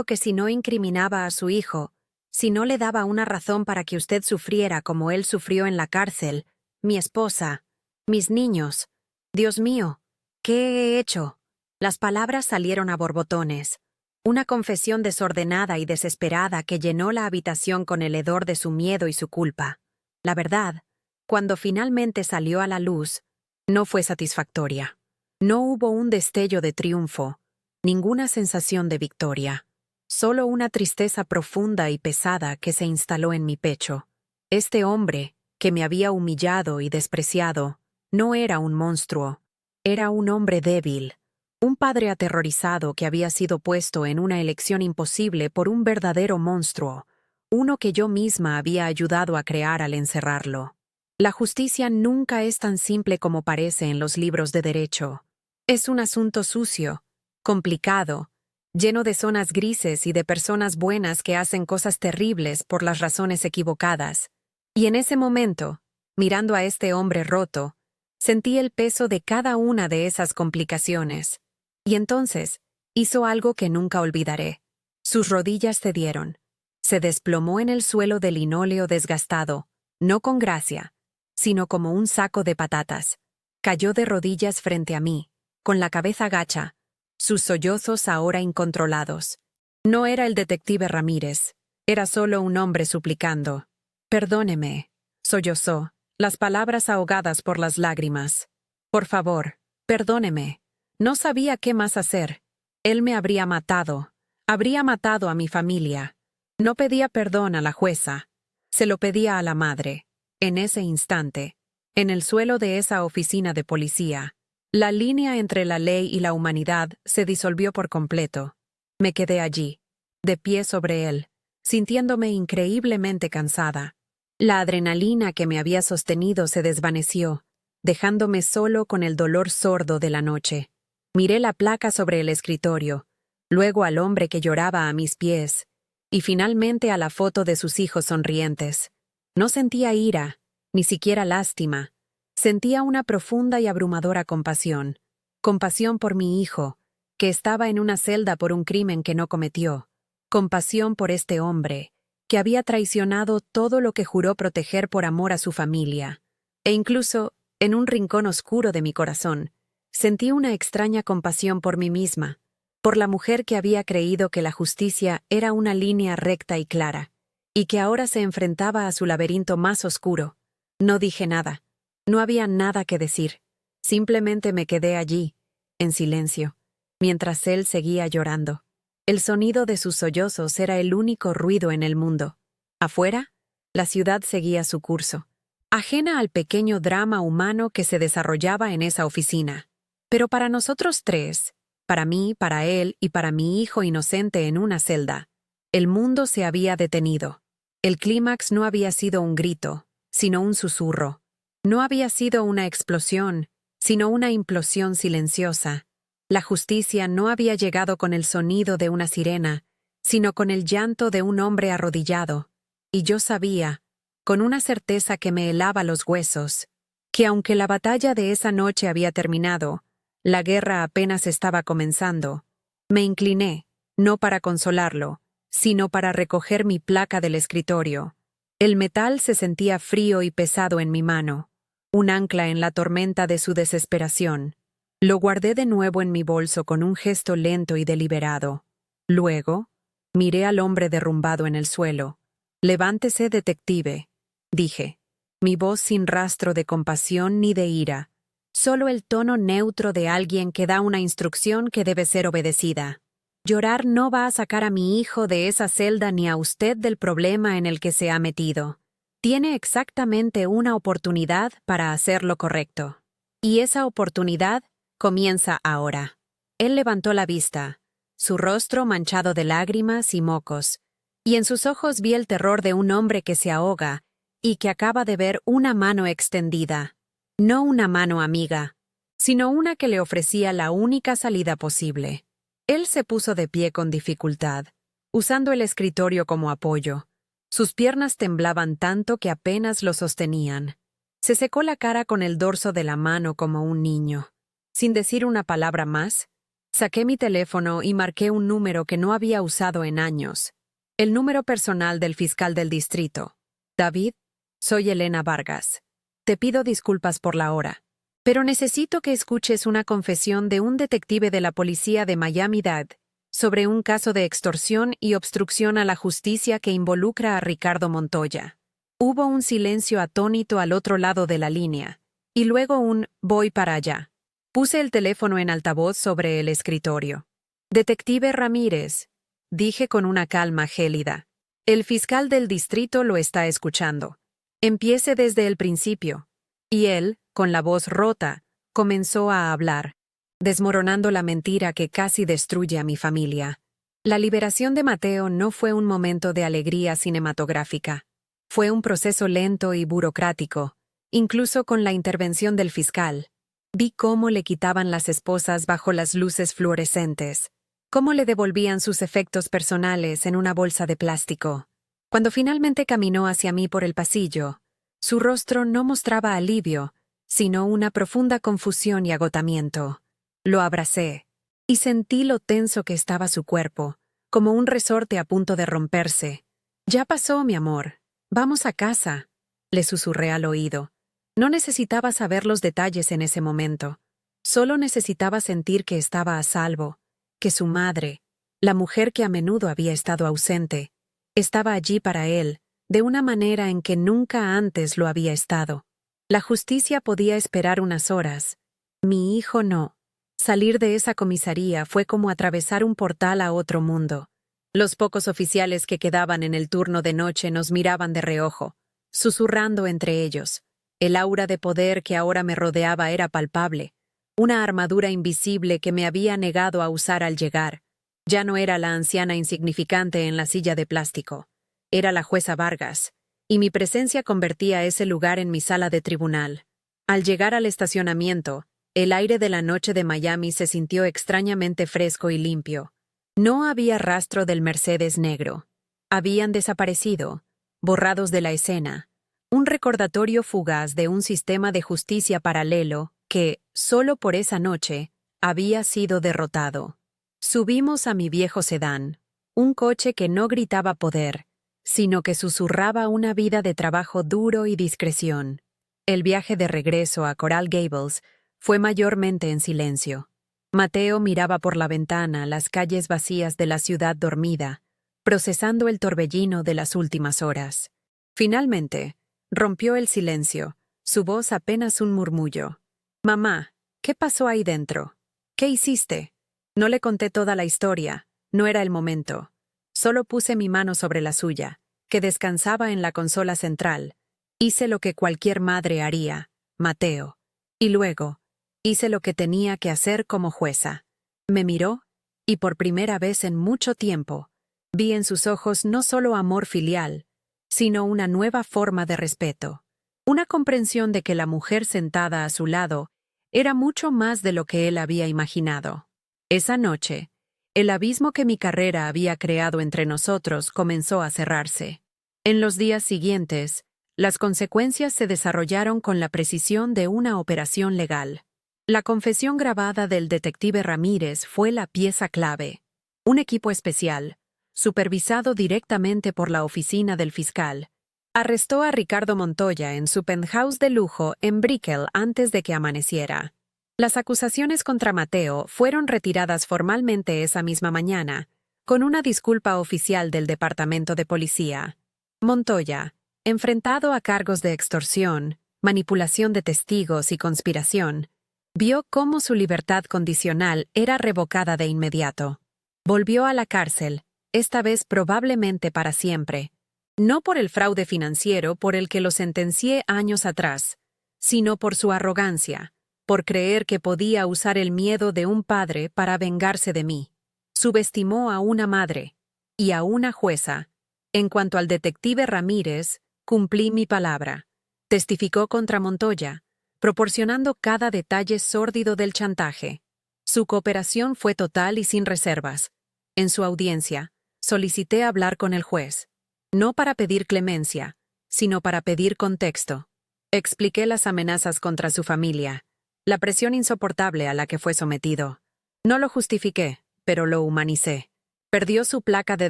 que si no incriminaba a su hijo, si no le daba una razón para que usted sufriera como él sufrió en la cárcel, mi esposa, mis niños. Dios mío, ¿qué he hecho? Las palabras salieron a borbotones. Una confesión desordenada y desesperada que llenó la habitación con el hedor de su miedo y su culpa. La verdad, cuando finalmente salió a la luz, no fue satisfactoria. No hubo un destello de triunfo, ninguna sensación de victoria. Solo una tristeza profunda y pesada que se instaló en mi pecho. Este hombre, que me había humillado y despreciado, no era un monstruo. Era un hombre débil, un padre aterrorizado que había sido puesto en una elección imposible por un verdadero monstruo, uno que yo misma había ayudado a crear al encerrarlo. La justicia nunca es tan simple como parece en los libros de derecho. Es un asunto sucio, complicado, lleno de zonas grises y de personas buenas que hacen cosas terribles por las razones equivocadas. Y en ese momento, mirando a este hombre roto, sentí el peso de cada una de esas complicaciones. Y entonces, hizo algo que nunca olvidaré. Sus rodillas cedieron. Se desplomó en el suelo de linóleo desgastado, no con gracia, sino como un saco de patatas. Cayó de rodillas frente a mí, con la cabeza gacha, sus sollozos ahora incontrolados. No era el detective Ramírez, era solo un hombre suplicando. Perdóneme, sollozó, las palabras ahogadas por las lágrimas. Por favor, perdóneme. No sabía qué más hacer. Él me habría matado a mi familia. No pedía perdón a la jueza, se lo pedía a la madre. En ese instante, en el suelo de esa oficina de policía, la línea entre la ley y la humanidad se disolvió por completo. Me quedé allí, de pie sobre él, sintiéndome increíblemente cansada. La adrenalina que me había sostenido se desvaneció, dejándome solo con el dolor sordo de la noche. Miré la placa sobre el escritorio, luego al hombre que lloraba a mis pies, y finalmente a la foto de sus hijos sonrientes. No sentía ira, ni siquiera lástima. Sentía una profunda y abrumadora compasión. Compasión por mi hijo, que estaba en una celda por un crimen que no cometió. Compasión por este hombre, que había traicionado todo lo que juró proteger por amor a su familia. E incluso, en un rincón oscuro de mi corazón, sentí una extraña compasión por mí misma, por la mujer que había creído que la justicia era una línea recta y clara, y que ahora se enfrentaba a su laberinto más oscuro. No dije nada. No había nada que decir. Simplemente me quedé allí, en silencio, mientras él seguía llorando. El sonido de sus sollozos era el único ruido en el mundo. Afuera, la ciudad seguía su curso, ajena al pequeño drama humano que se desarrollaba en esa oficina. Pero para nosotros tres, para mí, para él y para mi hijo inocente en una celda, el mundo se había detenido. El clímax no había sido un grito, sino un susurro. No había sido una explosión, sino una implosión silenciosa. La justicia no había llegado con el sonido de una sirena, sino con el llanto de un hombre arrodillado. Y yo sabía, con una certeza que me helaba los huesos, que aunque la batalla de esa noche había terminado, la guerra apenas estaba comenzando. Me incliné, no para consolarlo, sino para recoger mi placa del escritorio. El metal se sentía frío y pesado en mi mano, un ancla en la tormenta de su desesperación. Lo guardé de nuevo en mi bolso con un gesto lento y deliberado. Luego, miré al hombre derrumbado en el suelo. «Levántese, detective», dije. mi voz sin rastro de compasión ni de ira, solo el tono neutro de alguien que da una instrucción que debe ser obedecida. Llorar no va a sacar a mi hijo de esa celda ni a usted del problema en el que se ha metido. Tiene exactamente una oportunidad para hacer lo correcto. Y esa oportunidad comienza ahora. Él levantó la vista, su rostro manchado de lágrimas y mocos, y en sus ojos vi el terror de un hombre que se ahoga y que acaba de ver una mano extendida. No una mano amiga, sino una que le ofrecía la única salida posible. Él se puso de pie con dificultad, usando el escritorio como apoyo. Sus piernas temblaban tanto que apenas lo sostenían. Se secó la cara con el dorso de la mano como un niño. Sin decir una palabra más, saqué mi teléfono y marqué un número que no había usado en años. El número personal del fiscal del distrito. David, soy Elena Vargas. Te pido disculpas por la hora, pero necesito que escuches una confesión de un detective de la policía de Miami-Dade sobre un caso de extorsión y obstrucción a la justicia que involucra a Ricardo Montoya. Hubo un silencio atónito al otro lado de la línea, y luego un «voy para allá». Puse el teléfono en altavoz sobre el escritorio. «Detective Ramírez», dije con una calma gélida. «El fiscal del distrito lo está escuchando. Empiece desde el principio». Y él, con la voz rota, comenzó a hablar, desmoronando la mentira que casi destruye a mi familia. La liberación de Mateo no fue un momento de alegría cinematográfica. Fue un proceso lento y burocrático, incluso con la intervención del fiscal. Vi cómo le quitaban las esposas bajo las luces fluorescentes, cómo le devolvían sus efectos personales en una bolsa de plástico. Cuando finalmente caminó hacia mí por el pasillo, su rostro no mostraba alivio, sino una profunda confusión y agotamiento. Lo abracé, y sentí lo tenso que estaba su cuerpo, como un resorte a punto de romperse. «Ya pasó, mi amor. Vamos a casa», le susurré al oído. No necesitaba saber los detalles en ese momento. Solo necesitaba sentir que estaba a salvo, que su madre, la mujer que a menudo había estado ausente, estaba allí para él, de una manera en que nunca antes lo había estado. La justicia podía esperar unas horas. Mi hijo no. Salir de esa comisaría fue como atravesar un portal a otro mundo. Los pocos oficiales que quedaban en el turno de noche nos miraban de reojo, susurrando entre ellos. El aura de poder que ahora me rodeaba era palpable, una armadura invisible que me había negado a usar al llegar. Ya no era la anciana insignificante en la silla de plástico. Era la jueza Vargas, y mi presencia convertía ese lugar en mi sala de tribunal. Al llegar al estacionamiento, el aire de la noche de Miami se sintió extrañamente fresco y limpio. No había rastro del Mercedes negro. Habían desaparecido, borrados de la escena, un recordatorio fugaz de un sistema de justicia paralelo que, solo por esa noche, había sido derrotado. Subimos a mi viejo sedán, un coche que no gritaba poder, sino que susurraba una vida de trabajo duro y discreción. El viaje de regreso a Coral Gables fue mayormente en silencio. Mateo miraba por la ventana las calles vacías de la ciudad dormida, procesando el torbellino de las últimas horas. Finalmente, rompió el silencio, su voz apenas un murmullo. «Mamá, ¿qué pasó ahí dentro? ¿Qué hiciste?» No le conté toda la historia, no era el momento. Solo puse mi mano sobre la suya, que descansaba en la consola central. Hice lo que cualquier madre haría, Mateo. Y luego, hice lo que tenía que hacer como jueza. Me miró, y por primera vez en mucho tiempo, vi en sus ojos no solo amor filial, sino una nueva forma de respeto. Una comprensión de que la mujer sentada a su lado era mucho más de lo que él había imaginado. Esa noche, el abismo que mi carrera había creado entre nosotros comenzó a cerrarse. En los días siguientes, las consecuencias se desarrollaron con la precisión de una operación legal. La confesión grabada del detective Ramírez fue la pieza clave. Un equipo especial, supervisado directamente por la oficina del fiscal, arrestó a Ricardo Montoya en su penthouse de lujo en Brickell antes de que amaneciera. Las acusaciones contra Mateo fueron retiradas formalmente esa misma mañana, con una disculpa oficial del Departamento de Policía. Montoya, enfrentado a cargos de extorsión, manipulación de testigos y conspiración, vio cómo su libertad condicional era revocada de inmediato. Volvió a la cárcel, esta vez probablemente para siempre, no por el fraude financiero por el que lo sentencié años atrás, sino por su arrogancia, por creer que podía usar el miedo de un padre para vengarse de mí. Subestimó a una madre y a una jueza. En cuanto al detective Ramírez, cumplí mi palabra. Testificó contra Montoya, proporcionando cada detalle sórdido del chantaje. Su cooperación fue total y sin reservas. En su audiencia, solicité hablar con el juez, no para pedir clemencia, sino para pedir contexto. Expliqué las amenazas contra su familia, la presión insoportable a la que fue sometido. No lo justifiqué, pero lo humanicé. Perdió su placa de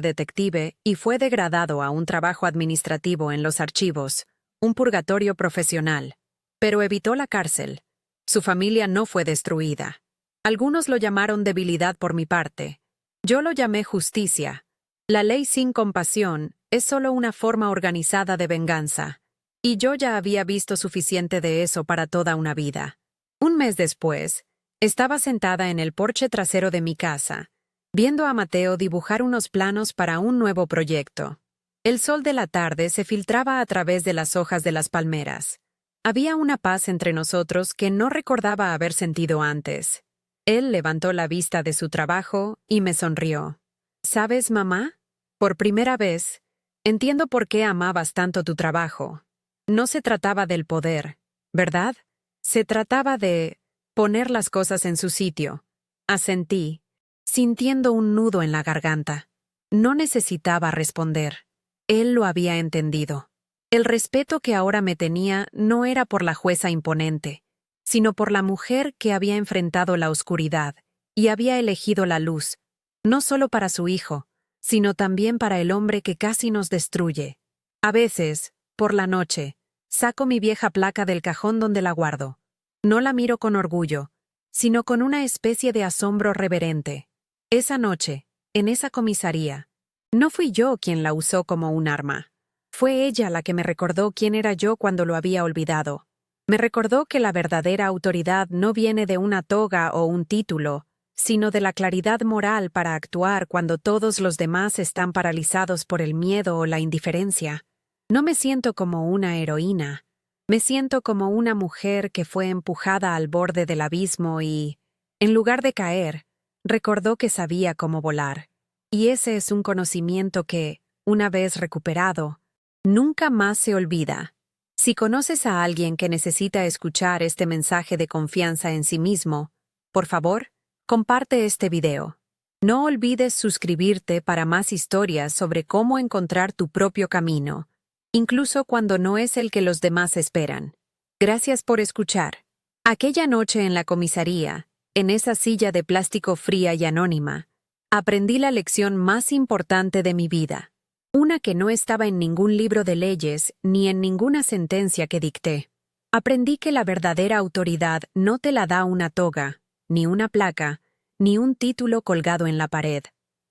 detective y fue degradado a un trabajo administrativo en los archivos, un purgatorio profesional. Pero evitó la cárcel. Su familia no fue destruida. Algunos lo llamaron debilidad por mi parte. Yo lo llamé justicia. La ley sin compasión es solo una forma organizada de venganza. Y yo ya había visto suficiente de eso para toda una vida. Un mes después, estaba sentada en el porche trasero de mi casa, viendo a Mateo dibujar unos planos para un nuevo proyecto. El sol de la tarde se filtraba a través de las hojas de las palmeras. Había una paz entre nosotros que no recordaba haber sentido antes. Él levantó la vista de su trabajo y me sonrió. ¿Sabes, mamá? Por primera vez, entiendo por qué amabas tanto tu trabajo. No se trataba del poder, ¿verdad? Se trataba de poner las cosas en su sitio. Asentí, sintiendo un nudo en la garganta. No necesitaba responder. Él lo había entendido. El respeto que ahora me tenía no era por la jueza imponente, sino por la mujer que había enfrentado la oscuridad y había elegido la luz, no solo para su hijo, sino también para el hombre que casi nos destruye. A veces, por la noche, saco mi vieja placa del cajón donde la guardo. No la miro con orgullo, sino con una especie de asombro reverente. Esa noche, en esa comisaría, no fui yo quien la usó como un arma. Fue ella la que me recordó quién era yo cuando lo había olvidado. Me recordó que la verdadera autoridad no viene de una toga o un título, sino de la claridad moral para actuar cuando todos los demás están paralizados por el miedo o la indiferencia. No me siento como una heroína. Me siento como una mujer que fue empujada al borde del abismo y, en lugar de caer, recordó que sabía cómo volar. Y ese es un conocimiento que, una vez recuperado, nunca más se olvida. Si conoces a alguien que necesita escuchar este mensaje de confianza en sí mismo, por favor, comparte este video. No olvides suscribirte para más historias sobre cómo encontrar tu propio camino, incluso cuando no es el que los demás esperan. Gracias por escuchar. Aquella noche en la comisaría, en esa silla de plástico fría y anónima, aprendí la lección más importante de mi vida. Una que no estaba en ningún libro de leyes ni en ninguna sentencia que dicté. Aprendí que la verdadera autoridad no te la da una toga, ni una placa, ni un título colgado en la pared.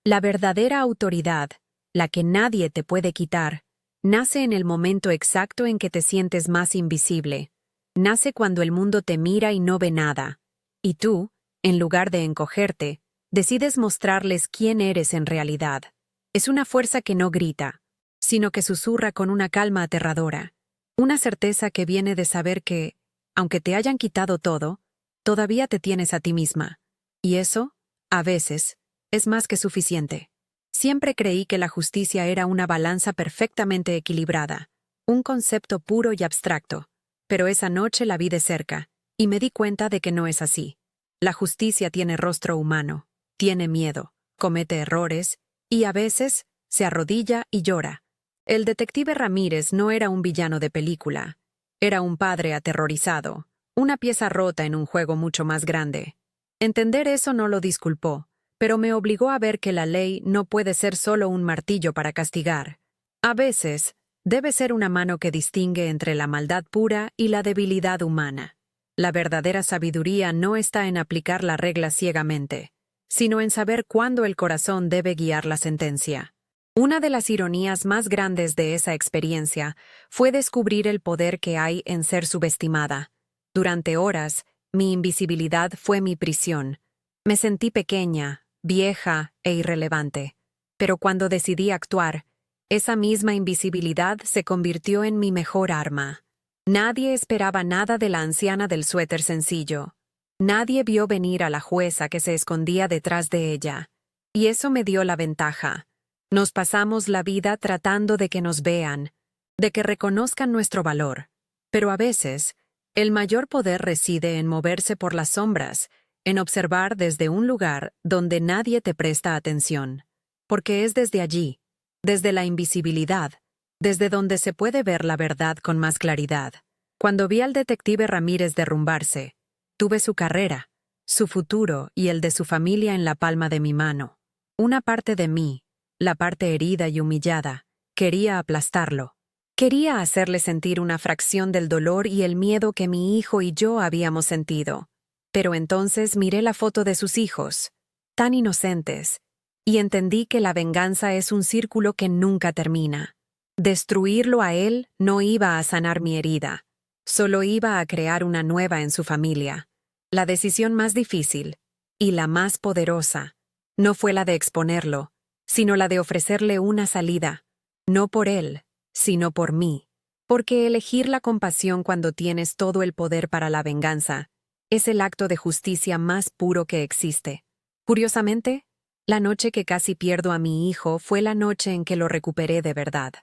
La verdadera autoridad, la que nadie te puede quitar, nace en el momento exacto en que te sientes más invisible. Nace cuando el mundo te mira y no ve nada. Y tú, en lugar de encogerte, decides mostrarles quién eres en realidad. Es una fuerza que no grita, sino que susurra con una calma aterradora. Una certeza que viene de saber que, aunque te hayan quitado todo, todavía te tienes a ti misma. Y eso, a veces, es más que suficiente. Siempre creí que la justicia era una balanza perfectamente equilibrada, un concepto puro y abstracto. Pero esa noche la vi de cerca, y me di cuenta de que no es así. La justicia tiene rostro humano, tiene miedo, comete errores, y a veces se arrodilla y llora. El detective Ramírez no era un villano de película. Era un padre aterrorizado, una pieza rota en un juego mucho más grande. Entender eso no lo disculpó, pero me obligó a ver que la ley no puede ser solo un martillo para castigar. A veces, debe ser una mano que distingue entre la maldad pura y la debilidad humana. La verdadera sabiduría no está en aplicar la regla ciegamente, sino en saber cuándo el corazón debe guiar la sentencia. Una de las ironías más grandes de esa experiencia fue descubrir el poder que hay en ser subestimada. Durante horas, mi invisibilidad fue mi prisión. Me sentí pequeña, vieja e irrelevante. Pero cuando decidí actuar, esa misma invisibilidad se convirtió en mi mejor arma. Nadie esperaba nada de la anciana del suéter sencillo. Nadie vio venir a la jueza que se escondía detrás de ella. Y eso me dio la ventaja. Nos pasamos la vida tratando de que nos vean, de que reconozcan nuestro valor. Pero a veces, el mayor poder reside en moverse por las sombras, en observar desde un lugar donde nadie te presta atención. Porque es desde allí, desde la invisibilidad, desde donde se puede ver la verdad con más claridad. Cuando vi al detective Ramírez derrumbarse, tuve su carrera, su futuro y el de su familia en la palma de mi mano. Una parte de mí, la parte herida y humillada, quería aplastarlo. Quería hacerle sentir una fracción del dolor y el miedo que mi hijo y yo habíamos sentido. Pero entonces miré la foto de sus hijos, tan inocentes, y entendí que la venganza es un círculo que nunca termina. Destruirlo a él no iba a sanar mi herida, solo iba a crear una nueva en su familia. La decisión más difícil, y la más poderosa, no fue la de exponerlo, sino la de ofrecerle una salida, no por él, sino por mí. Porque elegir la compasión cuando tienes todo el poder para la venganza es el acto de justicia más puro que existe. Curiosamente, la noche que casi pierdo a mi hijo fue la noche en que lo recuperé de verdad.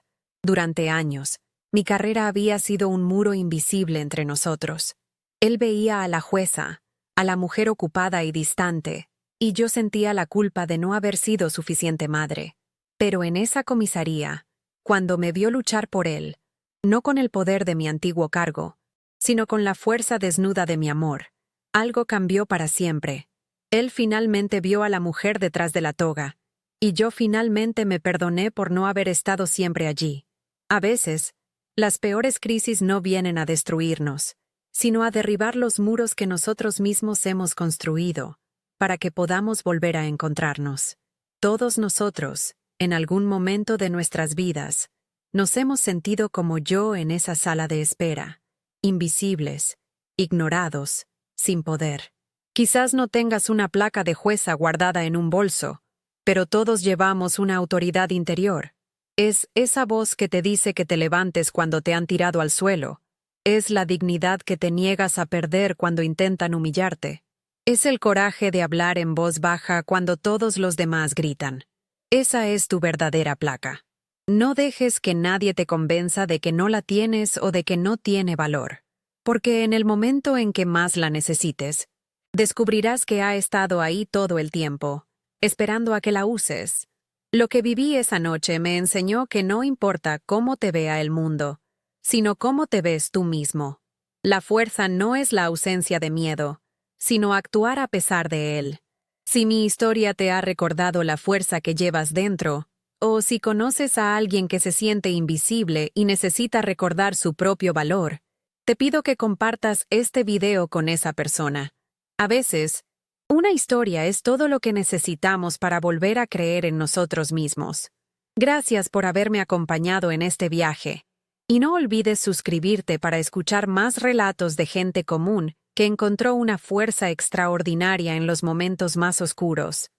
Durante años, mi carrera había sido un muro invisible entre nosotros. Él veía a la jueza, a la mujer ocupada y distante, y yo sentía la culpa de no haber sido suficiente madre. Pero en esa comisaría, cuando me vio luchar por él, no con el poder de mi antiguo cargo, sino con la fuerza desnuda de mi amor, algo cambió para siempre. Él finalmente vio a la mujer detrás de la toga, y yo finalmente me perdoné por no haber estado siempre allí. A veces, las peores crisis no vienen a destruirnos, sino a derribar los muros que nosotros mismos hemos construido, para que podamos volver a encontrarnos. Todos nosotros, en algún momento de nuestras vidas, nos hemos sentido como yo en esa sala de espera, invisibles, ignorados, sin poder. Quizás no tengas una placa de jueza guardada en un bolso, pero todos llevamos una autoridad interior. Es esa voz que te dice que te levantes cuando te han tirado al suelo. Es la dignidad que te niegas a perder cuando intentan humillarte. Es el coraje de hablar en voz baja cuando todos los demás gritan. Esa es tu verdadera placa. No dejes que nadie te convenza de que no la tienes o de que no tiene valor. Porque en el momento en que más la necesites, descubrirás que ha estado ahí todo el tiempo, esperando a que la uses. Lo que viví esa noche me enseñó que no importa cómo te vea el mundo, sino cómo te ves tú mismo. La fuerza no es la ausencia de miedo, sino actuar a pesar de él. Si mi historia te ha recordado la fuerza que llevas dentro, o si conoces a alguien que se siente invisible y necesita recordar su propio valor, te pido que compartas este video con esa persona. A veces, una historia es todo lo que necesitamos para volver a creer en nosotros mismos. Gracias por haberme acompañado en este viaje. Y no olvides suscribirte para escuchar más relatos de gente común que encontró una fuerza extraordinaria en los momentos más oscuros.